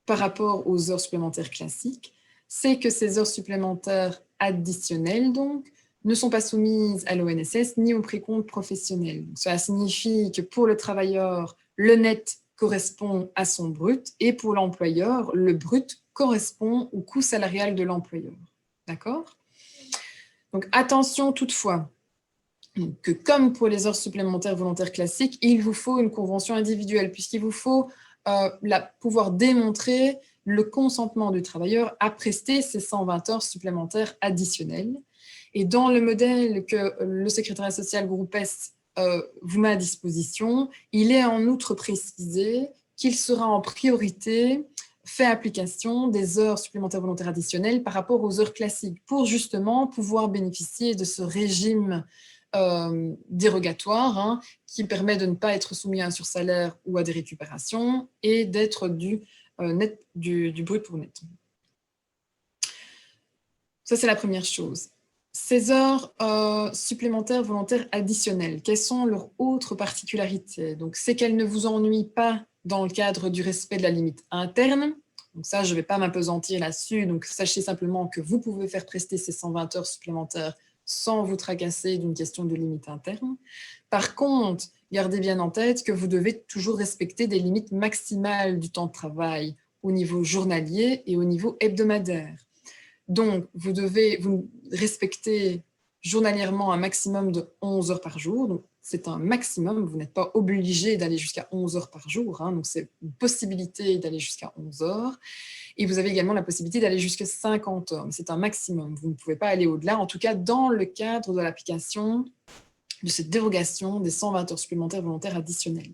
par rapport aux heures supplémentaires classiques, c'est que ces heures supplémentaires additionnelles, donc, ne sont pas soumises à l'ONSS ni au précompte professionnel. Donc, cela signifie que pour le travailleur, le net correspond à son brut et pour l'employeur, le brut correspond au coût salarial de l'employeur. D'accord ? Donc, attention toutefois, que comme pour les heures supplémentaires volontaires classiques, il vous faut une convention individuelle, puisqu'il vous faut pouvoir démontrer le consentement du travailleur à prester ces 120 heures supplémentaires additionnelles. Et dans le modèle que le secrétariat social Groupe Est vous met à disposition, il est en outre précisé qu'il sera en priorité fait application des heures supplémentaires volontaires additionnelles par rapport aux heures classiques, pour justement pouvoir bénéficier de ce régime dérogatoire qui permet de ne pas être soumis à un sursalaire ou à des récupérations et d'être du brut pour net. Ça, c'est la première chose. Ces heures supplémentaires volontaires additionnelles, quelles sont leurs autres particularités? Donc, c'est qu'elles ne vous ennuient pas dans le cadre du respect de la limite interne. Donc ça, je ne vais pas m'appesantir là-dessus. Donc, sachez simplement que vous pouvez faire prester ces 120 heures supplémentaires sans vous tracasser d'une question de limite interne. Par contre, gardez bien en tête que vous devez toujours respecter des limites maximales du temps de travail au niveau journalier et au niveau hebdomadaire. Donc, vous devez respecter journalièrement un maximum de 11 heures par jour. Donc, c'est un maximum, vous n'êtes pas obligé d'aller jusqu'à 11 heures par jour. Donc, c'est une possibilité d'aller jusqu'à 11 heures. Et vous avez également la possibilité d'aller jusqu'à 50 heures. Mais c'est un maximum, vous ne pouvez pas aller au-delà, en tout cas dans le cadre de l'application de cette dérogation des 120 heures supplémentaires volontaires additionnelles.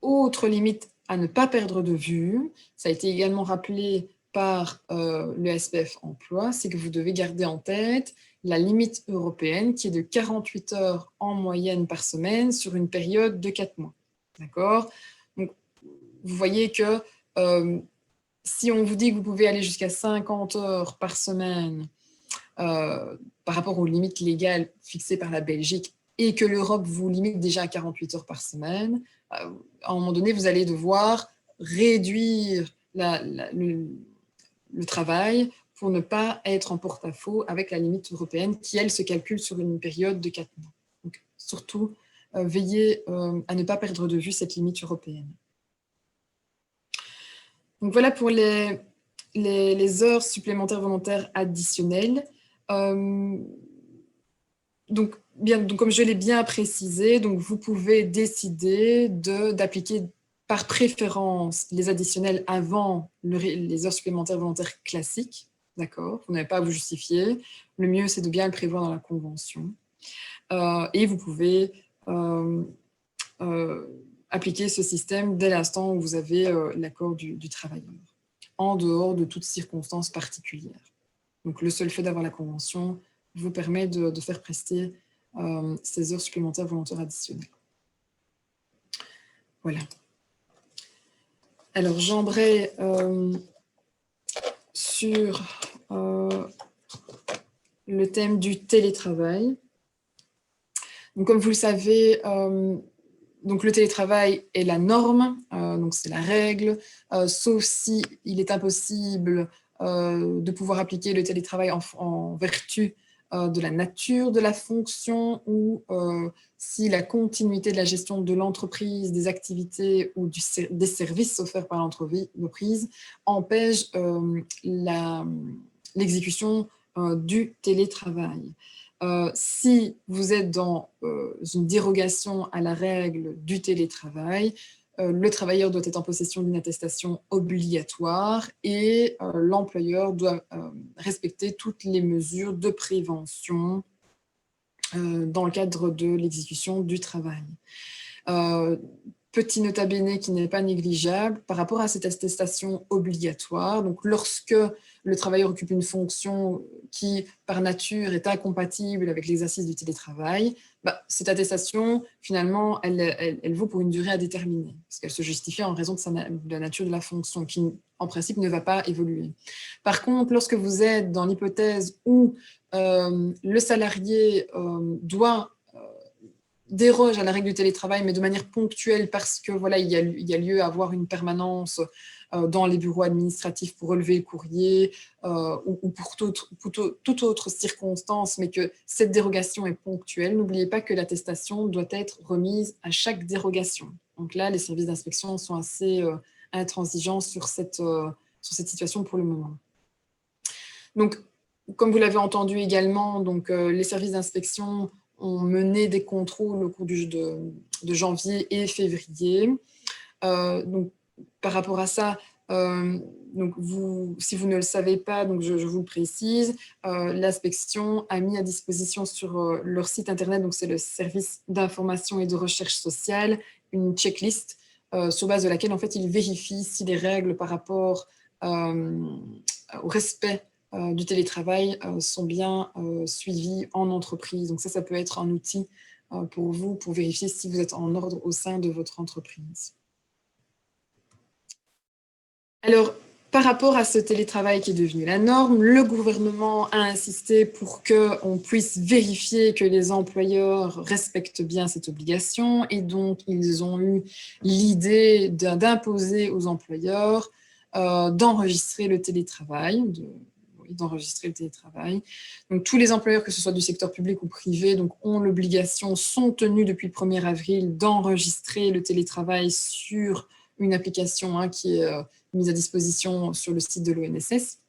Autre limite à ne pas perdre de vue, ça a été également rappelé par le SPF Emploi, c'est que vous devez garder en tête la limite européenne qui est de 48 heures en moyenne par semaine sur une période de 4 mois. D'accord ? Donc, vous voyez que si on vous dit que vous pouvez aller jusqu'à 50 heures par semaine par rapport aux limites légales fixées par la Belgique et que l'Europe vous limite déjà à 48 heures par semaine, à un moment donné, vous allez devoir réduire le travail pour ne pas être en porte-à-faux avec la limite européenne qui, elle, se calcule sur une période de 4 mois. Donc, surtout, veillez à ne pas perdre de vue cette limite européenne. Donc, voilà pour les heures supplémentaires volontaires additionnelles. Donc, comme je l'ai bien précisé, donc vous pouvez décider d'appliquer par préférence les additionnels avant les heures supplémentaires volontaires classiques. D'accord ? Vous n'avez pas à vous justifier. Le mieux, c'est de bien le prévoir dans la convention. Et vous pouvez appliquer ce système dès l'instant où vous avez l'accord du travailleur, en dehors de toute circonstance particulière. Donc, le seul fait d'avoir la convention vous permet de faire prester ces heures supplémentaires volontaires additionnelles. Voilà. Alors, j'embraye sur le thème du télétravail. Donc, comme vous le savez, donc le télétravail est la norme, donc c'est la règle, sauf si il est impossible de pouvoir appliquer le télétravail en vertu de la nature de la fonction ou si la continuité de la gestion de l'entreprise, des activités ou des services offerts par l'entreprise empêche l'exécution du télétravail. Si vous êtes dans une dérogation à la règle du télétravail, le travailleur doit être en possession d'une attestation obligatoire et l'employeur doit respecter toutes les mesures de prévention dans le cadre de l'exécution du travail. Petit nota bene qui n'est pas négligeable, par rapport à cette attestation obligatoire, donc lorsque le travailleur occupe une fonction qui, par nature, est incompatible avec l'exercice du télétravail, cette attestation, finalement, elle vaut pour une durée à déterminer, parce qu'elle se justifie en raison de la nature de la fonction, qui, en principe, ne va pas évoluer. Par contre, lorsque vous êtes dans l'hypothèse où le salarié déroge à la règle du télétravail, mais de manière ponctuelle parce que voilà, il y a lieu à avoir une permanence dans les bureaux administratifs pour relever le courrier ou pour toute autre circonstance, mais que cette dérogation est ponctuelle, n'oubliez pas que l'attestation doit être remise à chaque dérogation. Donc là, les services d'inspection sont assez intransigeants sur cette situation pour le moment. Donc, comme vous l'avez entendu également, donc, les services d'inspection ont mené des contrôles au cours de janvier et février. Donc, par rapport à ça, donc si vous ne le savez pas, donc je vous le précise, l'inspection a mis à disposition sur leur site internet, donc c'est le service d'information et de recherche sociale, une checklist sur base de laquelle en fait ils vérifient si les règles par rapport au respect du télétravail sont bien suivis en entreprise. Donc ça peut être un outil pour vous, pour vérifier si vous êtes en ordre au sein de votre entreprise. Alors, par rapport à ce télétravail qui est devenu la norme, le gouvernement a insisté pour qu'on puisse vérifier que les employeurs respectent bien cette obligation et donc ils ont eu l'idée d'imposer aux employeurs d'enregistrer le télétravail, Donc, tous les employeurs, que ce soit du secteur public ou privé, donc, ont l'obligation, sont tenus depuis le 1er avril d'enregistrer le télétravail sur une application qui est mise à disposition sur le site de l'ONSS.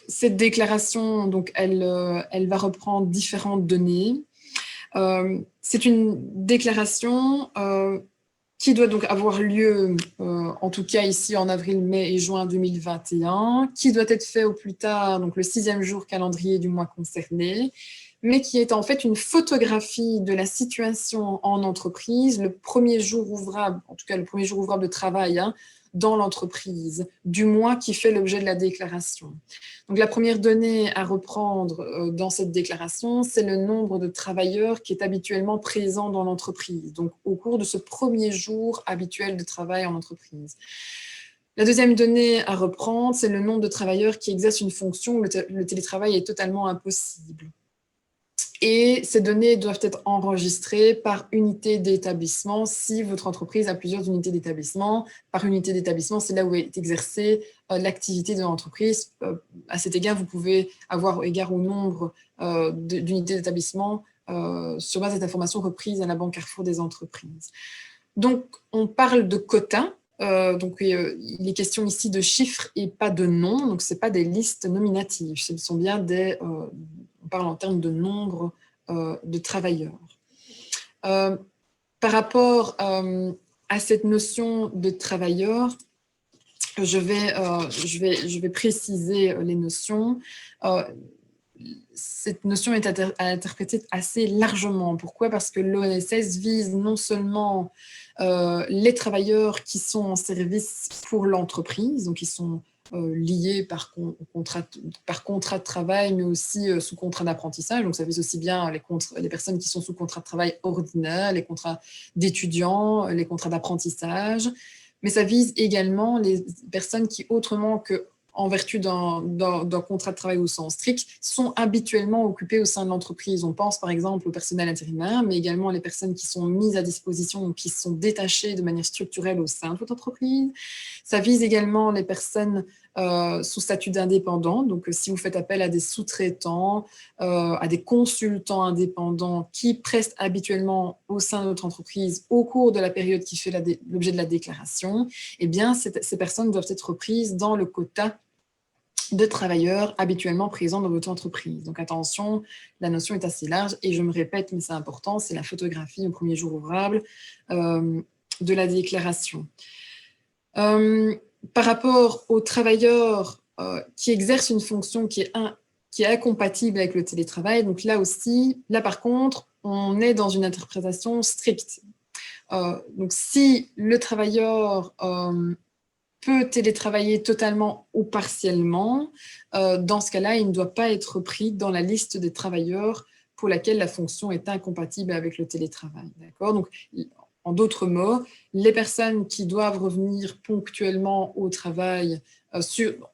Cette déclaration, donc, elle va reprendre différentes données. C'est une déclaration qui doit donc avoir lieu, en tout cas ici en avril, mai et juin 2021, qui doit être fait au plus tard, donc le 6e jour calendrier du mois concerné, mais qui est en fait une photographie de la situation en entreprise, le premier jour ouvrable, en tout cas le premier jour ouvrable de travail dans l'entreprise, du mois qui fait l'objet de la déclaration. Donc la première donnée à reprendre dans cette déclaration, c'est le nombre de travailleurs qui est habituellement présent dans l'entreprise, donc au cours de ce premier jour habituel de travail en entreprise. La deuxième donnée à reprendre, c'est le nombre de travailleurs qui exercent une fonction où le télétravail est totalement impossible. Et ces données doivent être enregistrées par unité d'établissement si votre entreprise a plusieurs unités d'établissement. Par unité d'établissement, c'est là où est exercée l'activité de l'entreprise. À cet égard, vous pouvez avoir égard au nombre d'unités d'établissement sur base d'informations reprises à la Banque Carrefour des entreprises. Donc, on parle de quotas. Donc, il est question ici de chiffres et pas de noms. Donc, ce n'est pas des listes nominatives. Ce sont bien des... on parle en termes de nombre de travailleurs. Par rapport à cette notion de travailleurs, je vais préciser les notions. Cette notion est à interpréter assez largement. Pourquoi? Parce que l'ONSS vise non seulement les travailleurs qui sont en service pour l'entreprise, donc qui sont liés par contrat de travail, mais aussi sous contrat d'apprentissage. Donc, ça vise aussi bien les personnes qui sont sous contrat de travail ordinaire, les contrats d'étudiants, les contrats d'apprentissage, mais ça vise également les personnes qui, autrement que en vertu d'un contrat de travail au sens strict, sont habituellement occupés au sein de l'entreprise. On pense par exemple au personnel intérimaire, mais également les personnes qui sont mises à disposition ou qui sont détachées de manière structurelle au sein de votre entreprise. Ça vise également les personnes sous statut d'indépendant. Donc, si vous faites appel à des sous-traitants, à des consultants indépendants qui prestent habituellement au sein de votre entreprise au cours de la période qui fait l'objet de la déclaration, eh bien, ces personnes doivent être reprises dans le quota de travailleurs habituellement présents dans votre entreprise. Donc attention, la notion est assez large et je me répète, mais c'est important, c'est la photographie au premier jour ouvrable de la déclaration. Par rapport aux travailleurs qui exercent une fonction qui est incompatible avec le télétravail, donc là aussi, là par contre, on est dans une interprétation stricte. Donc si le travailleur peut télétravailler totalement ou partiellement, dans ce cas-là, il ne doit pas être pris dans la liste des travailleurs pour laquelle la fonction est incompatible avec le télétravail. D'accord ? Donc, en d'autres mots, les personnes qui doivent revenir ponctuellement au travail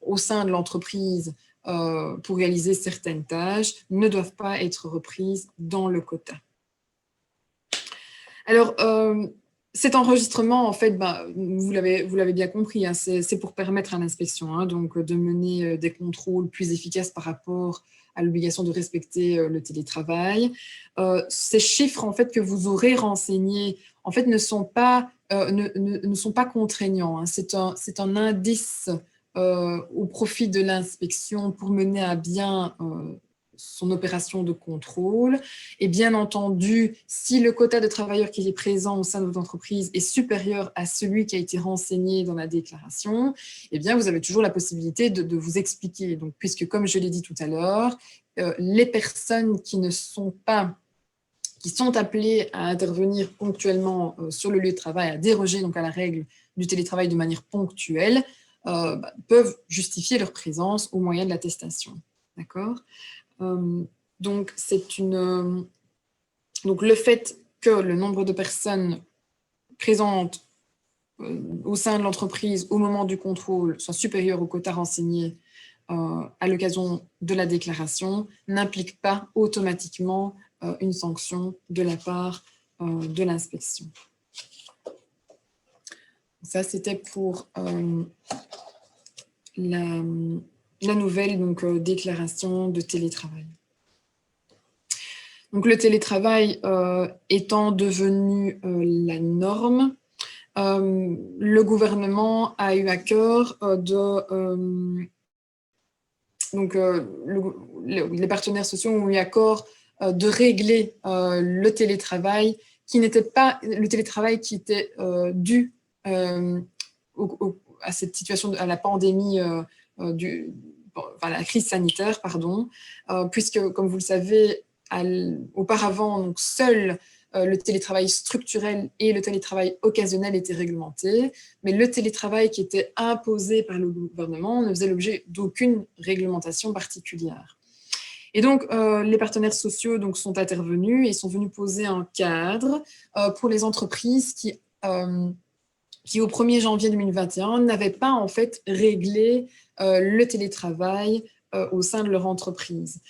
au sein de l'entreprise pour réaliser certaines tâches ne doivent pas être reprises dans le quota. Alors, cet enregistrement, en fait, vous l'avez bien compris, hein, c'est pour permettre à l'inspection donc de mener des contrôles plus efficaces par rapport à l'obligation de respecter le télétravail. Ces chiffres, en fait, que vous aurez renseignés, en fait, ne sont pas contraignants. Hein. C'est un indice au profit de l'inspection pour mener à bien son opération de contrôle. Et bien entendu, si le quota de travailleurs qui est présent au sein de votre entreprise est supérieur à celui qui a été renseigné dans la déclaration, eh bien, vous avez toujours la possibilité de vous expliquer. Donc, puisque, comme je l'ai dit tout à l'heure, les personnes qui sont appelées à intervenir ponctuellement sur le lieu de travail, à déroger donc à la règle du télétravail de manière ponctuelle, peuvent justifier leur présence au moyen de l'attestation. D'accord ? Donc, donc, le fait que le nombre de personnes présentes au sein de l'entreprise au moment du contrôle soit supérieur au quota renseigné à l'occasion de la déclaration n'implique pas automatiquement une sanction de la part de l'inspection. Ça, c'était pour la nouvelle donc, déclaration de télétravail. Donc, le télétravail étant devenu la norme, le gouvernement a eu à cœur les partenaires sociaux ont eu à cœur de régler le télétravail qui n'était pas le télétravail qui était dû à cette situation, à la pandémie à la crise sanitaire, pardon, puisque, comme vous le savez, auparavant, donc, seul le télétravail structurel et le télétravail occasionnel étaient réglementés, mais le télétravail qui était imposé par le gouvernement ne faisait l'objet d'aucune réglementation particulière. Et donc, les partenaires sociaux donc, sont intervenus et sont venus poser un cadre pour les entreprises qui au 1er janvier 2021, n'avaient pas en fait réglé le télétravail au sein de leur entreprise.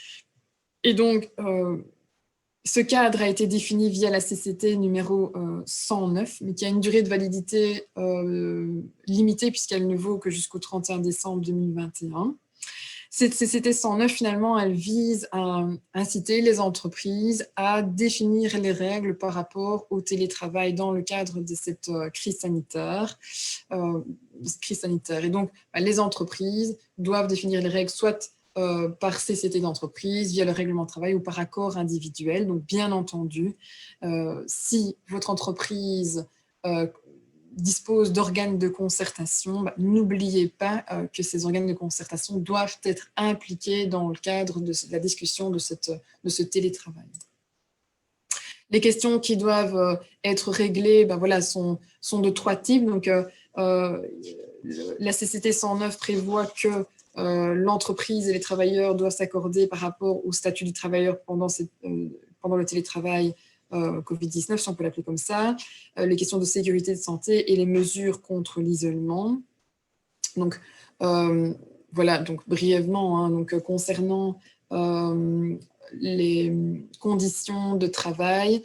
Et donc, ce cadre a été défini via la CCT numéro 109, mais qui a une durée de validité limitée puisqu'elle ne vaut que jusqu'au 31 décembre 2021. Cette CCT 109, finalement, elle vise à inciter les entreprises à définir les règles par rapport au télétravail dans le cadre de cette crise sanitaire. Et donc, les entreprises doivent définir les règles soit par CCT d'entreprise, via le règlement de travail ou par accord individuel. Donc, bien entendu, si votre entreprise dispose d'organes de concertation, n'oubliez pas que ces organes de concertation doivent être impliqués dans le cadre de la discussion de ce télétravail. Les questions qui doivent être réglées voilà, sont de 3 types. Donc, la CCT 109 prévoit que l'entreprise et les travailleurs doivent s'accorder par rapport au statut du travailleur pendant le télétravail Covid-19, si on peut l'appeler comme ça, les questions de sécurité de santé et les mesures contre l'isolement. Donc, voilà, donc brièvement, hein, donc, concernant les conditions de travail,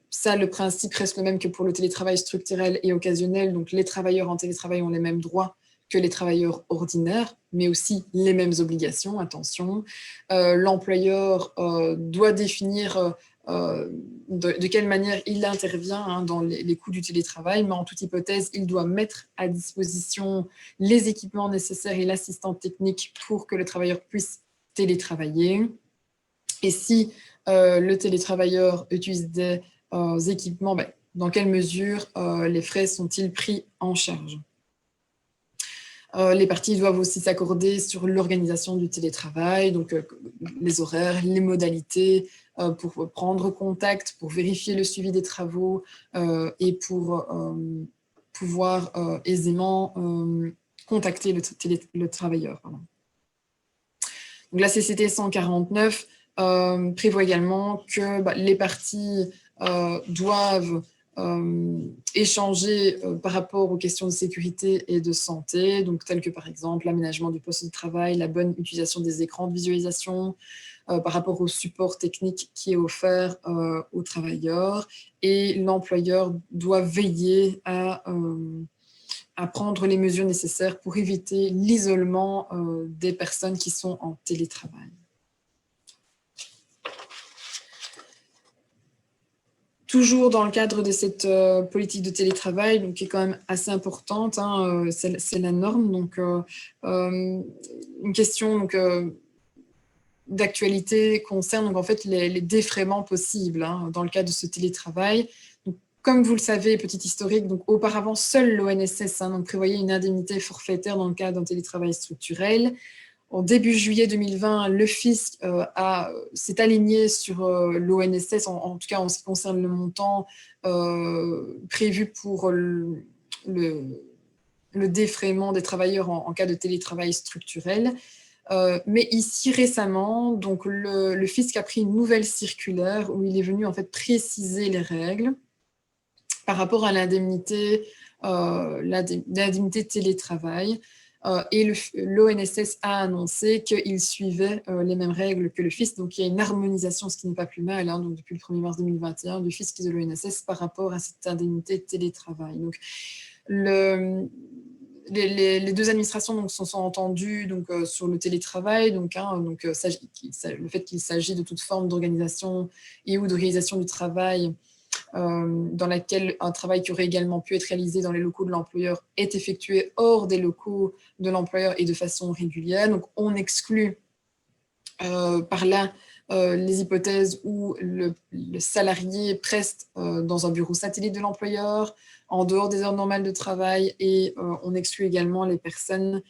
ça, le principe reste le même que pour le télétravail structurel et occasionnel. Donc, les travailleurs en télétravail ont les mêmes droits que les travailleurs ordinaires, mais aussi les mêmes obligations, attention. L'employeur doit définir de quelle manière il intervient, hein, dans les coûts du télétravail, mais en toute hypothèse, il doit mettre à disposition les équipements nécessaires et l'assistance technique pour que le travailleur puisse télétravailler. Et si le télétravailleur utilise des équipements, dans quelle mesure les frais sont-ils pris en charge? Les parties doivent aussi s'accorder sur l'organisation du télétravail, donc les horaires, les modalités, pour prendre contact, pour vérifier le suivi des travaux et pour pouvoir aisément contacter le travailleur. Pardon. Donc la CCT 149 prévoit également que les parties doivent échanger par rapport aux questions de sécurité et de santé, donc telles que par exemple l'aménagement du poste de travail, la bonne utilisation des écrans de visualisation, par rapport au support technique qui est offert aux travailleurs, et l'employeur doit veiller à prendre les mesures nécessaires pour éviter l'isolement des personnes qui sont en télétravail. Toujours dans le cadre de cette politique de télétravail, donc, qui est quand même assez importante, hein, c'est la norme. Donc, une question d'actualité concerne donc, en fait, les défraiements possibles, hein, dans le cadre de ce télétravail. Donc, comme vous le savez, petit historique, donc, auparavant, seul l'ONSS prévoyait une indemnité forfaitaire dans le cadre d'un télétravail structurel. En début juillet 2020, le fisc s'est aligné sur l'ONSS, en tout cas en ce qui concerne le montant prévu pour le défraiement des travailleurs en cas de télétravail structurel. Mais ici, récemment, donc, le fisc a pris une nouvelle circulaire où il est venu en fait préciser les règles par rapport à l'indemnité télétravail. Et l'ONSS a annoncé qu'il suivait les mêmes règles que le fisc. Donc, il y a une harmonisation, ce qui n'est pas plus mal, hein, donc depuis le 1er mars 2021, du fisc et de l'ONSS par rapport à cette indemnité télétravail. Donc, les deux administrations donc, se sont entendues donc, sur le télétravail, le fait qu'il s'agit de toute forme d'organisation et ou d'organisation du travail dans laquelle un travail qui aurait également pu être réalisé dans les locaux de l'employeur est effectué hors des locaux de l'employeur et de façon régulière. Donc, on exclut par là les hypothèses où le salarié preste dans un bureau satellite de l'employeur, en dehors des heures normales de travail, et on exclut également les personnes,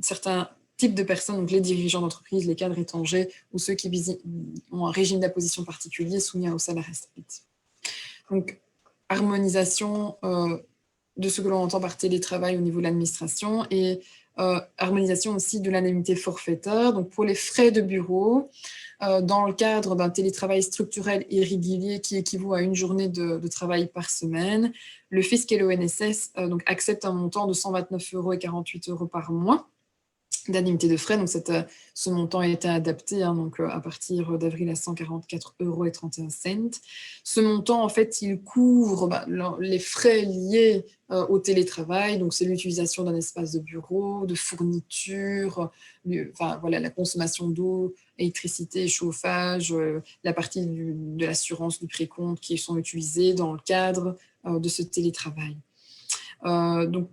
certains types de personnes, donc les dirigeants d'entreprise, les cadres étrangers ou ceux qui ont un régime d'imposition particulier soumis au salariat strict. Donc, harmonisation de ce que l'on entend par télétravail au niveau de l'administration et harmonisation aussi de l'indemnité forfaitaire. Donc, pour les frais de bureau, dans le cadre d'un télétravail structurel et régulier qui équivaut à une journée de travail par semaine, le fisc et l'ONSS acceptent un montant de 129,48 € par mois d'indemnité de frais. Donc, ce montant a été adapté à partir d'avril à 144,31 €. Ce montant, en fait, il couvre les frais liés au télétravail. Donc, c'est l'utilisation d'un espace de bureau, de fourniture, la consommation d'eau, électricité, chauffage, la partie de l'assurance du précompte qui sont utilisées dans le cadre de ce télétravail. Donc,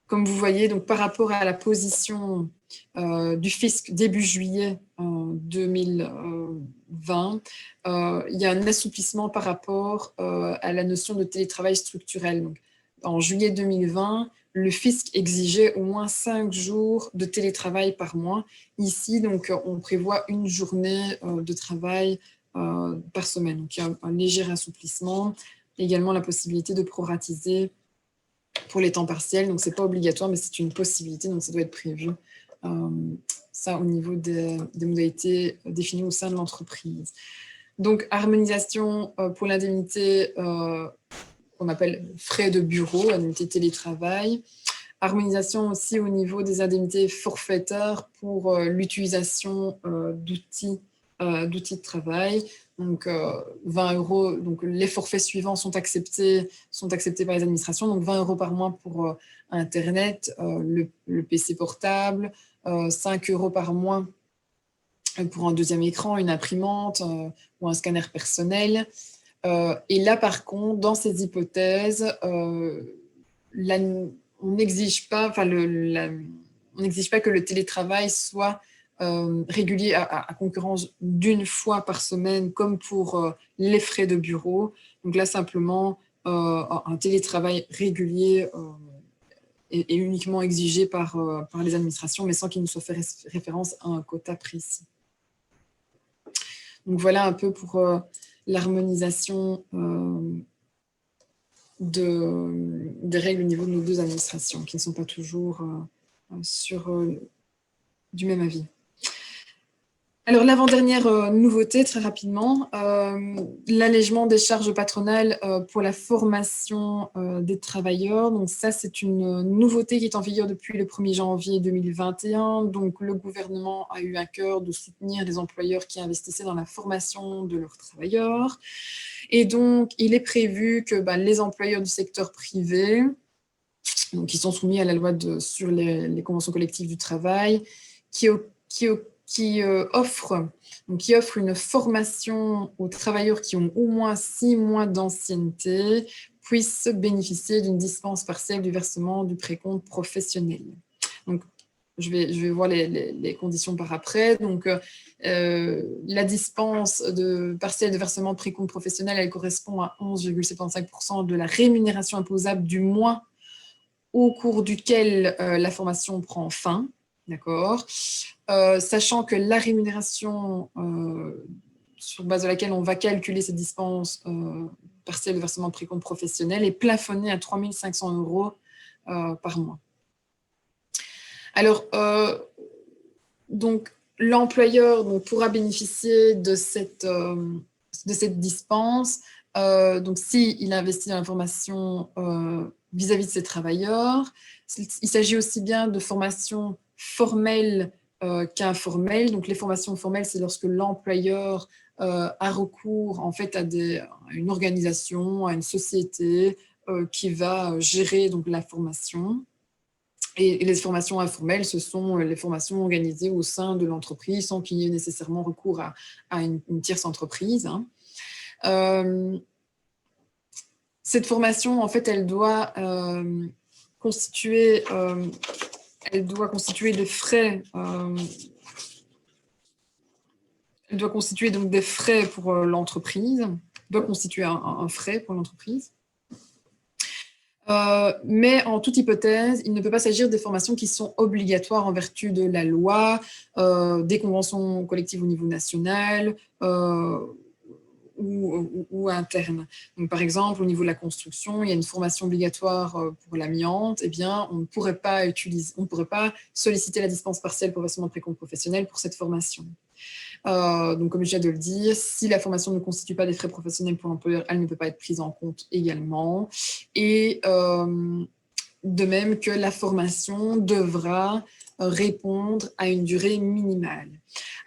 comme vous voyez, donc, par rapport à la position du fisc début juillet 2020, il y a un assouplissement par rapport à la notion de télétravail structurel. Donc, en juillet 2020, le fisc exigeait au moins 5 jours de télétravail par mois. Ici, donc, on prévoit une journée de travail par semaine. Donc, il y a un léger assouplissement. Également, la possibilité de proratiser pour les temps partiels. Donc, ce n'est pas obligatoire, mais c'est une possibilité. Donc, ça doit être prévu. Ça, au niveau des modalités définies au sein de l'entreprise. Donc, harmonisation pour l'indemnité qu'on appelle frais de bureau, indemnité télétravail. Harmonisation aussi au niveau des indemnités forfaitaires pour l'utilisation d'outils de travail. Donc, 20 €, donc les forfaits suivants sont acceptés par les administrations. Donc, 20 € par mois pour Internet, le PC portable, 5 € par mois pour un deuxième écran, une imprimante ou un scanner personnel. Et là, par contre, dans ces hypothèses, on n'exige pas que le télétravail soit régulier à concurrence d'une fois par semaine, comme pour les frais de bureau. Donc là, simplement, un télétravail régulier est uniquement exigé par les administrations, mais sans qu'il ne soit fait référence à un quota précis. Donc voilà un peu pour l'harmonisation des règles au niveau de nos deux administrations, qui ne sont pas toujours du même avis. Alors, l'avant-dernière nouveauté, très rapidement, l'allègement des charges patronales pour la formation des travailleurs. Donc ça, c'est une nouveauté qui est en vigueur depuis le 1er janvier 2021. Donc, le gouvernement a eu à cœur de soutenir les employeurs qui investissaient dans la formation de leurs travailleurs. Et donc, il est prévu que les employeurs du secteur privé, donc, qui sont soumis à la loi sur les conventions collectives du travail, qui offrent une formation aux travailleurs qui ont au moins 6 mois d'ancienneté, puissent bénéficier d'une dispense partielle du versement du précompte professionnel. Donc, je vais voir les conditions par après. Donc, la dispense partielle de versement de précompte professionnel, elle correspond à 11,75% de la rémunération imposable du mois au cours duquel la formation prend fin. D'accord. Sachant que la rémunération sur base de laquelle on va calculer cette dispense partielle de versement de précompte professionnel est plafonnée à 3 500 € par mois. Alors, donc, l'employeur pourra bénéficier de cette dispense donc, s'il investit dans la formation vis-à-vis de ses travailleurs. Il s'agit aussi bien de formations formelles qu'informelles. Donc, les formations formelles, c'est lorsque l'employeur a recours en fait à une organisation, à une société qui va gérer donc la formation. Et les formations informelles, ce sont les formations organisées au sein de l'entreprise sans qu'il y ait nécessairement recours à une tierce entreprise. Cette formation, en fait, elle doit constituer des frais. Elle doit constituer donc des frais pour l'entreprise. Elle doit constituer un frais pour l'entreprise. Mais en toute hypothèse, il ne peut pas s'agir des formations qui sont obligatoires en vertu de la loi, des conventions collectives au niveau national ou interne. Donc, par exemple, au niveau de la construction, il y a une formation obligatoire pour l'amiante. Eh bien, on ne pourrait pas solliciter la dispense partielle pour versement de précompte professionnel pour cette formation. Donc, comme je viens de le dire, si la formation ne constitue pas des frais professionnels pour l'employeur, elle ne peut pas être prise en compte également. Et de même que la formation devra répondre à une durée minimale.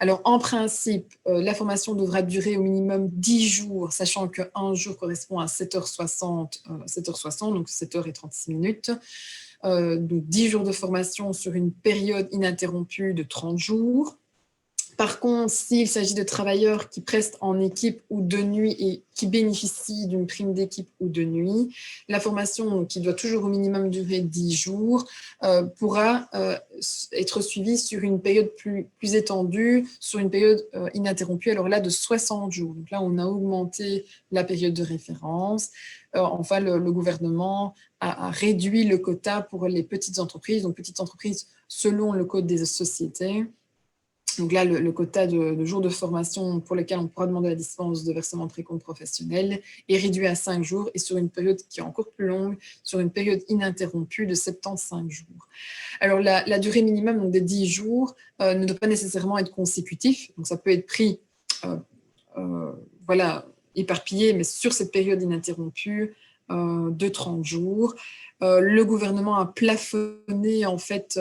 Alors, en principe, la formation devra durer au minimum 10 jours, sachant qu'un jour correspond à 7h60, donc 7h36 minutes. Donc, 10 jours de formation sur une période ininterrompue de 30 jours. Par contre, s'il s'agit de travailleurs qui prestent en équipe ou de nuit et qui bénéficient d'une prime d'équipe ou de nuit, la formation, qui doit toujours au minimum durer 10 jours, pourra être suivie sur une période plus étendue, sur une période ininterrompue, alors là de 60 jours. Donc là, on a augmenté la période de référence. Enfin, le gouvernement a réduit le quota pour les petites entreprises, donc petites entreprises selon le code des sociétés. Donc là, le quota de jours de formation pour lesquels on pourra demander la dispense de versement de précompte professionnel est réduit à 5 jours et sur une période qui est encore plus longue, sur une période ininterrompue de 75 jours. Alors, la durée minimum donc des 10 jours ne doit pas nécessairement être consécutif. Donc, ça peut être pris, éparpillé, mais sur cette période ininterrompue de 30 jours. Le gouvernement a plafonné en fait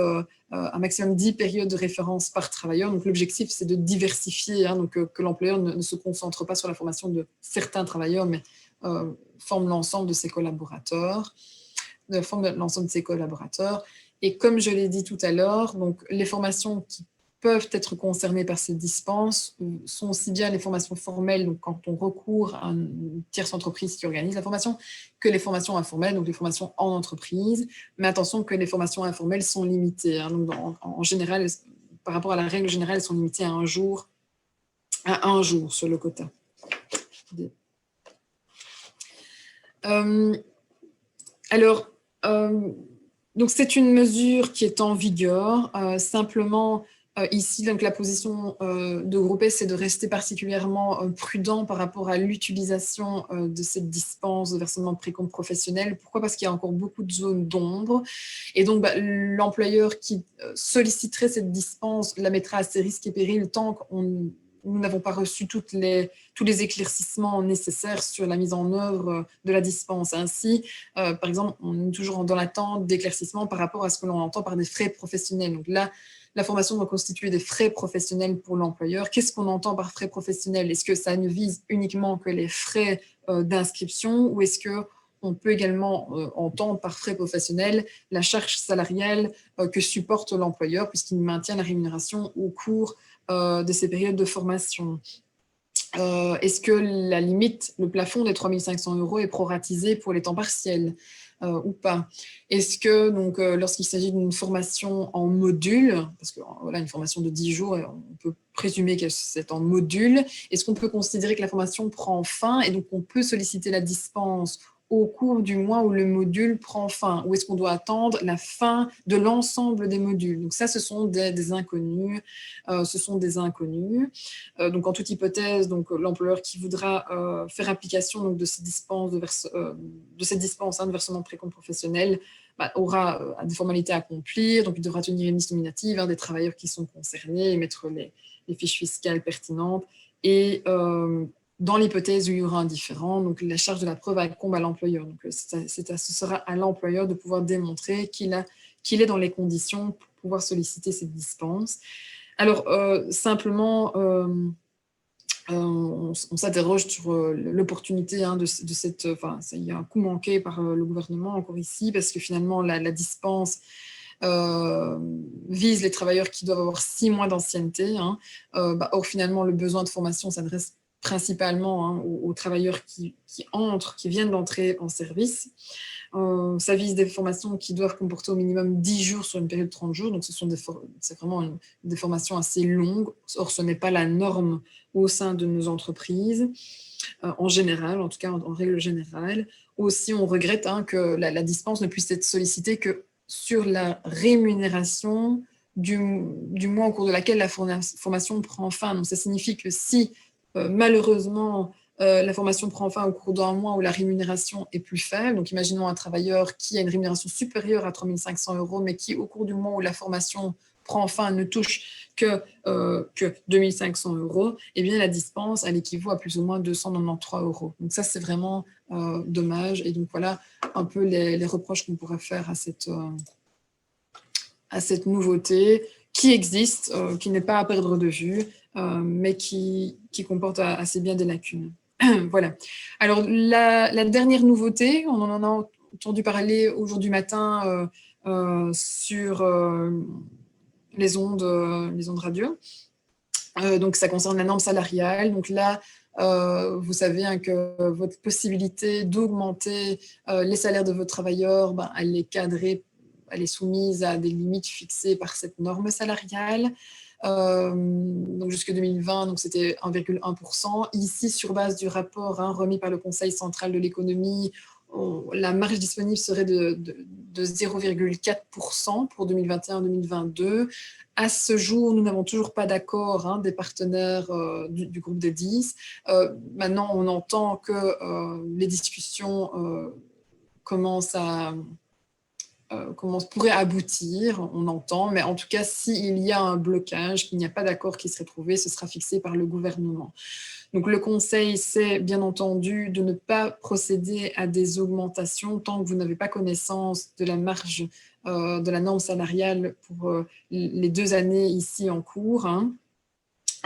un maximum 10 périodes de référence par travailleur. Donc l'objectif, c'est de diversifier, hein, donc que l'employeur ne se concentre pas sur la formation de certains travailleurs, mais forme l'ensemble de ses collaborateurs. Et comme je l'ai dit tout à l'heure, donc les formations qui peuvent être concernées par cette dispense sont aussi bien les formations formelles, donc quand on recourt à une tierce entreprise qui organise la formation, que les formations informelles, donc les formations en entreprise. Mais attention que les formations informelles sont limitées. Hein, donc en général, par rapport à la règle générale, elles sont limitées à un jour sur le quota. Alors, donc c'est une mesure qui est en vigueur. Simplement, ici, donc, la position de groupe S, c'est de rester particulièrement prudent par rapport à l'utilisation de cette dispense de versement de précompte professionnel. Pourquoi ? Parce qu'il y a encore beaucoup de zones d'ombre. Et donc, l'employeur qui solliciterait cette dispense la mettra à ses risques et périls tant qu'on nous n'avons pas reçu tous les éclaircissements nécessaires sur la mise en œuvre de la dispense. Ainsi, par exemple, on est toujours dans l'attente d'éclaircissements par rapport à ce que l'on entend par des frais professionnels. Donc là, la formation doit constituer des frais professionnels pour l'employeur. Qu'est-ce qu'on entend par frais professionnels ? Est-ce que ça ne vise uniquement que les frais d'inscription ou est-ce qu'on peut également entendre par frais professionnels la charge salariale que supporte l'employeur puisqu'il maintient la rémunération au cours de ces périodes de formation. Est-ce que la limite, le plafond des 3 500 € est proratisé pour les temps partiels ou pas? Est-ce que, donc, lorsqu'il s'agit d'une formation en module, parce que voilà, une formation de 10 jours, on peut présumer que c'est en module, est-ce qu'on peut considérer que la formation prend fin et donc on peut solliciter la dispense au cours du mois où le module prend fin, ou est-ce qu'on doit attendre la fin de l'ensemble des modules? Donc ça, ce sont des inconnus. Donc en toute hypothèse, donc l'employeur qui voudra faire application donc, de cette dispense de versement de précompte professionnel aura des formalités à accomplir. Donc il devra tenir une liste nominative des travailleurs qui sont concernés, et mettre les fiches fiscales pertinentes et dans l'hypothèse où il y aura un différend, donc la charge de la preuve incombe à l'employeur. Donc ce sera à l'employeur de pouvoir démontrer qu'il est dans les conditions pour pouvoir solliciter cette dispense. Alors, simplement, on s'interroge sur l'opportunité de cette... Enfin, il y a un coup manqué par le gouvernement encore ici, parce que finalement, la dispense vise les travailleurs qui doivent avoir 6 mois d'ancienneté. Or, finalement, le besoin de formation s'adresse principalement aux travailleurs qui viennent d'entrer en service. Ça vise des formations qui doivent comporter au minimum 10 jours sur une période de 30 jours. Donc, c'est vraiment des formations assez longues. Or, ce n'est pas la norme au sein de nos entreprises, en général, en tout cas en règle générale. Aussi, on regrette que la dispense ne puisse être sollicitée que sur la rémunération du mois au cours de laquelle la formation prend fin. Donc, ça signifie que si, malheureusement, la formation prend fin au cours d'un mois où la rémunération est plus faible. Donc, imaginons un travailleur qui a une rémunération supérieure à 3 500 €, mais qui, au cours du mois où la formation prend fin, ne touche que 2 500 €, eh bien, la dispense, elle équivaut à plus ou moins 293 €. Donc, ça, c'est vraiment dommage. Et donc, voilà un peu les reproches qu'on pourrait faire à cette nouveauté qui existe, qui n'est pas à perdre de vue, mais qui comporte assez bien des lacunes. Voilà. Alors, la dernière nouveauté, on en a entendu parler aujourd'hui matin sur les ondes radio. Donc, ça concerne la norme salariale. Donc là, vous savez que votre possibilité d'augmenter les salaires de vos travailleurs, elle est cadrée, elle est soumise à des limites fixées par cette norme salariale. Donc jusque 2020, donc c'était 1,1%. Ici, sur base du rapport remis par le Conseil central de l'économie, la marge disponible serait de 0,4% pour 2021-2022. À ce jour, nous n'avons toujours pas d'accord des partenaires du groupe des 10. Maintenant, on entend que les discussions commencent à pourrait aboutir, on entend, mais en tout cas, s'il y a un blocage, qu'il n'y a pas d'accord qui serait trouvé, ce sera fixé par le gouvernement. Donc, le conseil, c'est bien entendu de ne pas procéder à des augmentations tant que vous n'avez pas connaissance de la marge de la norme salariale pour les 2 années ici en cours, hein.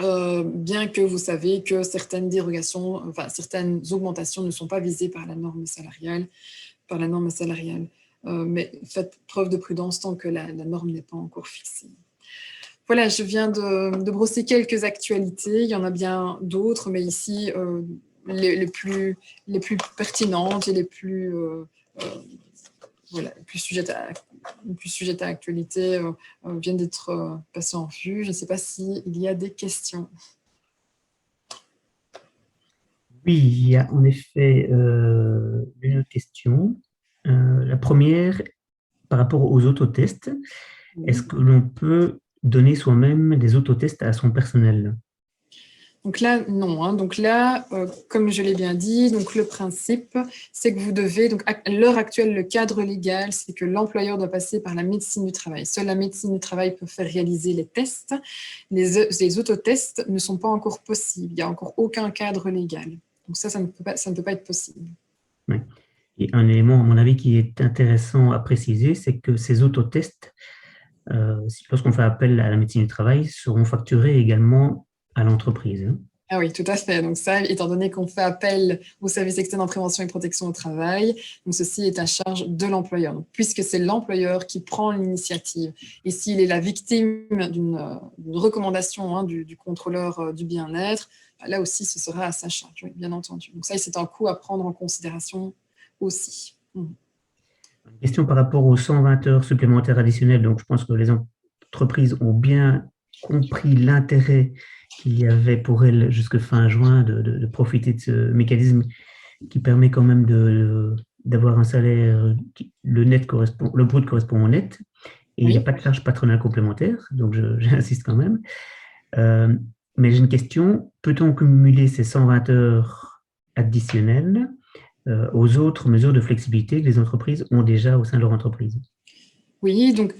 Bien que vous savez que certaines dérogations, enfin certaines augmentations ne sont pas visées par la norme salariale, mais faites preuve de prudence tant que la norme n'est pas encore fixée. Voilà, je viens de brosser quelques actualités, il y en a bien d'autres, mais ici, les plus pertinentes et les plus sujettes à actualité viennent d'être passées en vue. Je ne sais pas s'il y a des questions. Oui, il y a en effet une autre question. La première, par rapport aux autotests, est-ce que l'on peut donner soi-même des autotests à son personnel? Donc là, non. Hein. Donc là, comme je l'ai bien dit, donc le principe, c'est que vous devez, donc à l'heure actuelle, le cadre légal, c'est que l'employeur doit passer par la médecine du travail. Seule la médecine du travail peut faire réaliser les tests. Les autotests ne sont pas encore possibles. Il n'y a encore aucun cadre légal. Donc ça ne peut pas être possible. Oui. Et un élément, à mon avis, qui est intéressant à préciser, c'est que ces autotests, lorsqu'on fait appel à la médecine du travail, seront facturés également à l'entreprise. Ah oui, tout à fait. Donc ça, étant donné qu'on fait appel au service externe en prévention et protection au travail, donc ceci est à charge de l'employeur. Donc, puisque c'est l'employeur qui prend l'initiative et s'il est la victime d'une recommandation du contrôleur du bien-être, là aussi, ce sera à sa charge, oui, bien entendu. Donc ça, c'est un coût à prendre en considération aussi. Une question par rapport aux 120 heures supplémentaires additionnelles. Donc, je pense que les entreprises ont bien compris l'intérêt qu'il y avait pour elles jusque fin juin de profiter de ce mécanisme qui permet quand même d'avoir un salaire, le brut correspond au net, et il n'y a pas de charge patronale complémentaire, donc j'insiste quand même. Mais j'ai une question, peut-on cumuler ces 120 heures additionnelles aux autres mesures de flexibilité que les entreprises ont déjà au sein de leur entreprise? Oui, donc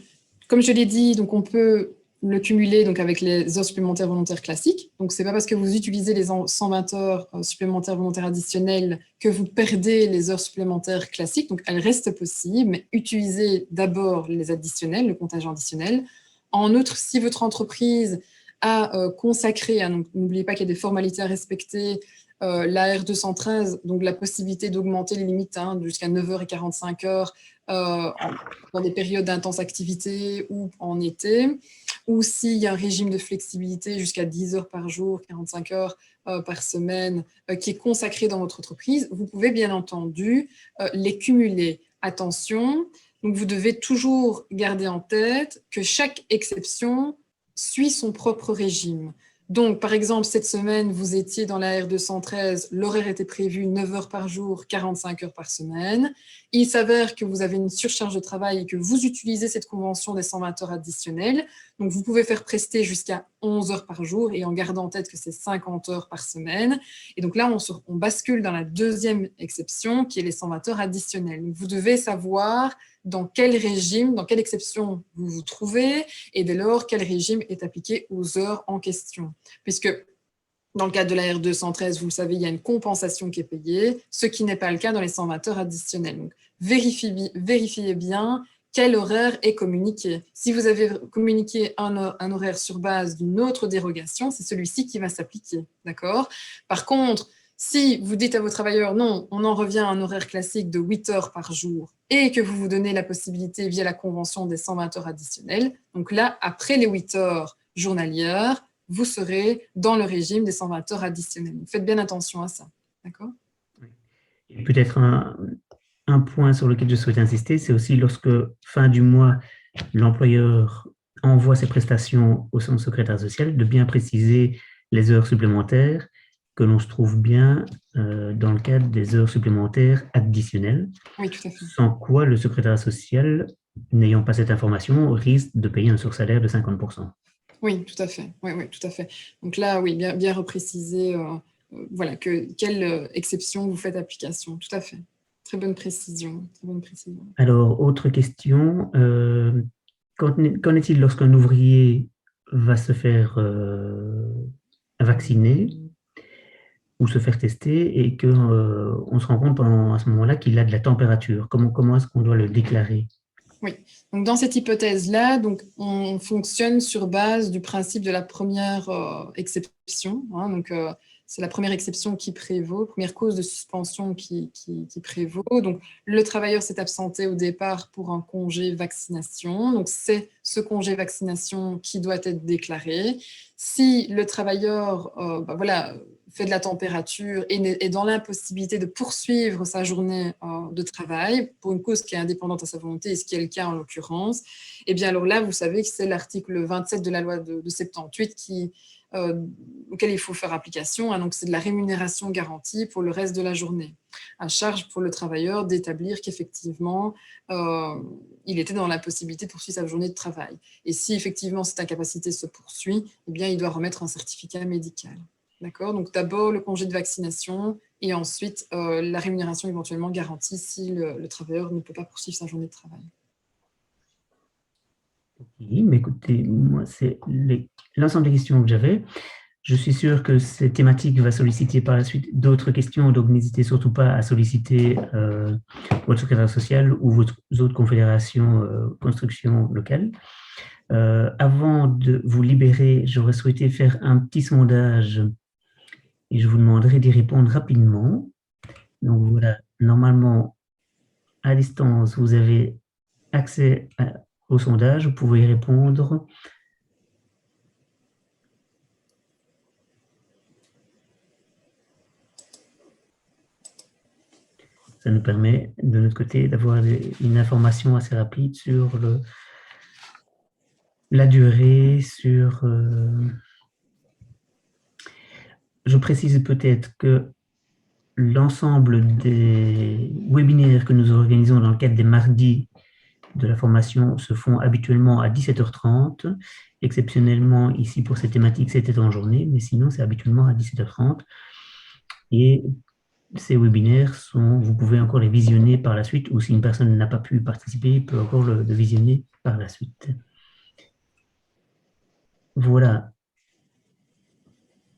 comme je l'ai dit, donc on peut le cumuler donc, avec les heures supplémentaires volontaires classiques. Donc, ce n'est pas parce que vous utilisez les 120 heures supplémentaires volontaires additionnelles que vous perdez les heures supplémentaires classiques. Donc, elles restent possibles, mais utilisez d'abord les additionnels, le contingent additionnel. En outre, si votre entreprise a consacré, donc n'oubliez pas qu'il y a des formalités à respecter, l'AR 213, donc la possibilité d'augmenter les limites jusqu'à 9h45 dans des périodes d'intense activité ou en été, ou s'il y a un régime de flexibilité jusqu'à 10 heures par jour, 45 heures par semaine, qui est consacré dans votre entreprise, vous pouvez bien entendu les cumuler. Attention, donc vous devez toujours garder en tête que chaque exception suit son propre régime. Donc, par exemple, cette semaine, vous étiez dans la R213, l'horaire était prévu 9 heures par jour, 45 heures par semaine. Il s'avère que vous avez une surcharge de travail et que vous utilisez cette convention des 120 heures additionnelles. Donc, vous pouvez faire prester jusqu'à 11 heures par jour et en gardant en tête que c'est 50 heures par semaine. Et donc là, on bascule dans la deuxième exception qui est les 120 heures additionnelles. Donc, vous devez savoir dans quel régime, dans quelle exception vous vous trouvez et dès lors, quel régime est appliqué aux heures en question. Puisque dans le cadre de la R213, vous le savez, il y a une compensation qui est payée, ce qui n'est pas le cas dans les 120 heures additionnelles. Donc, vérifiez bien quel horaire est communiqué. Si vous avez communiqué un horaire sur base d'une autre dérogation, c'est celui-ci qui va s'appliquer. D'accord ? Par contre, si vous dites à vos travailleurs, non, on en revient à un horaire classique de 8 heures par jour et que vous vous donnez la possibilité via la convention des 120 heures additionnelles, donc là, après les 8 heures journalières, vous serez dans le régime des 120 heures additionnelles. Donc, faites bien attention à ça. D'accord ? Et peut-être un point sur lequel je souhaite insister, c'est aussi lorsque, fin du mois, l'employeur envoie ses prestations au son secrétaire social, de bien préciser les heures supplémentaires que l'on se trouve bien dans le cadre des heures supplémentaires additionnelles. Oui, tout à fait. Sans quoi le secrétaire social, n'ayant pas cette information, risque de payer un sursalaire de 50%. Oui, tout à fait. Oui, tout à fait. Donc là, oui, bien repréciser voilà, quelle exception vous faites application. Tout à fait. Très bonne précision. Très bonne précision. Alors, autre question. Qu'en est-il lorsqu'un ouvrier va se faire vacciner ou se faire tester et qu'on se rend compte à ce moment-là qu'il a de la température? Comment est-ce qu'on doit le déclarer? Oui, donc dans cette hypothèse-là, donc on fonctionne sur base du principe de la première exception. Hein, donc, c'est la première exception qui prévaut, première cause de suspension qui prévaut. Donc, le travailleur s'est absenté au départ pour un congé vaccination. Donc, c'est ce congé vaccination qui doit être déclaré. Si le travailleur fait de la température et est dans l'impossibilité de poursuivre sa journée de travail pour une cause qui est indépendante à sa volonté, et ce qui est le cas en l'occurrence, eh bien alors là, vous savez que c'est l'article 27 de la loi de 78 auquel il faut faire application. Hein, donc, c'est de la rémunération garantie pour le reste de la journée. À charge pour le travailleur d'établir qu'effectivement, il était dans l'impossibilité de poursuivre sa journée de travail. Et si effectivement cette incapacité se poursuit, eh bien, il doit remettre un certificat médical. D'accord? Donc, d'abord le congé de vaccination et ensuite la rémunération éventuellement garantie si le travailleur ne peut pas poursuivre sa journée de travail. Oui, mais écoutez, moi, c'est l'ensemble des questions que j'avais. Je suis sûr que cette thématique va solliciter par la suite d'autres questions, donc n'hésitez surtout pas à solliciter votre secrétaire social ou vos autres confédérations construction locale. Avant de vous libérer, j'aurais souhaité faire un petit sondage et je vous demanderai d'y répondre rapidement. Donc voilà, normalement, à distance, vous avez accès au sondage, vous pouvez y répondre. Ça nous permet, de notre côté, d'avoir une information assez rapide sur la durée, sur... Je précise peut-être que l'ensemble des webinaires que nous organisons dans le cadre des mardis de la formation se font habituellement à 17h30. Exceptionnellement, ici, pour cette thématique, c'était en journée, mais sinon, c'est habituellement à 17h30. Et ces webinaires vous pouvez encore les visionner par la suite, ou si une personne n'a pas pu participer, il peut encore le visionner par la suite. Voilà.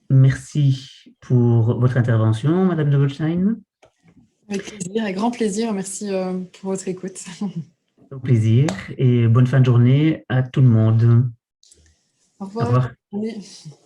Merci pour votre intervention, Madame de Goldstein. Avec plaisir, avec grand plaisir. Merci pour votre écoute. Au plaisir et bonne fin de journée à tout le monde. Au revoir. Au revoir.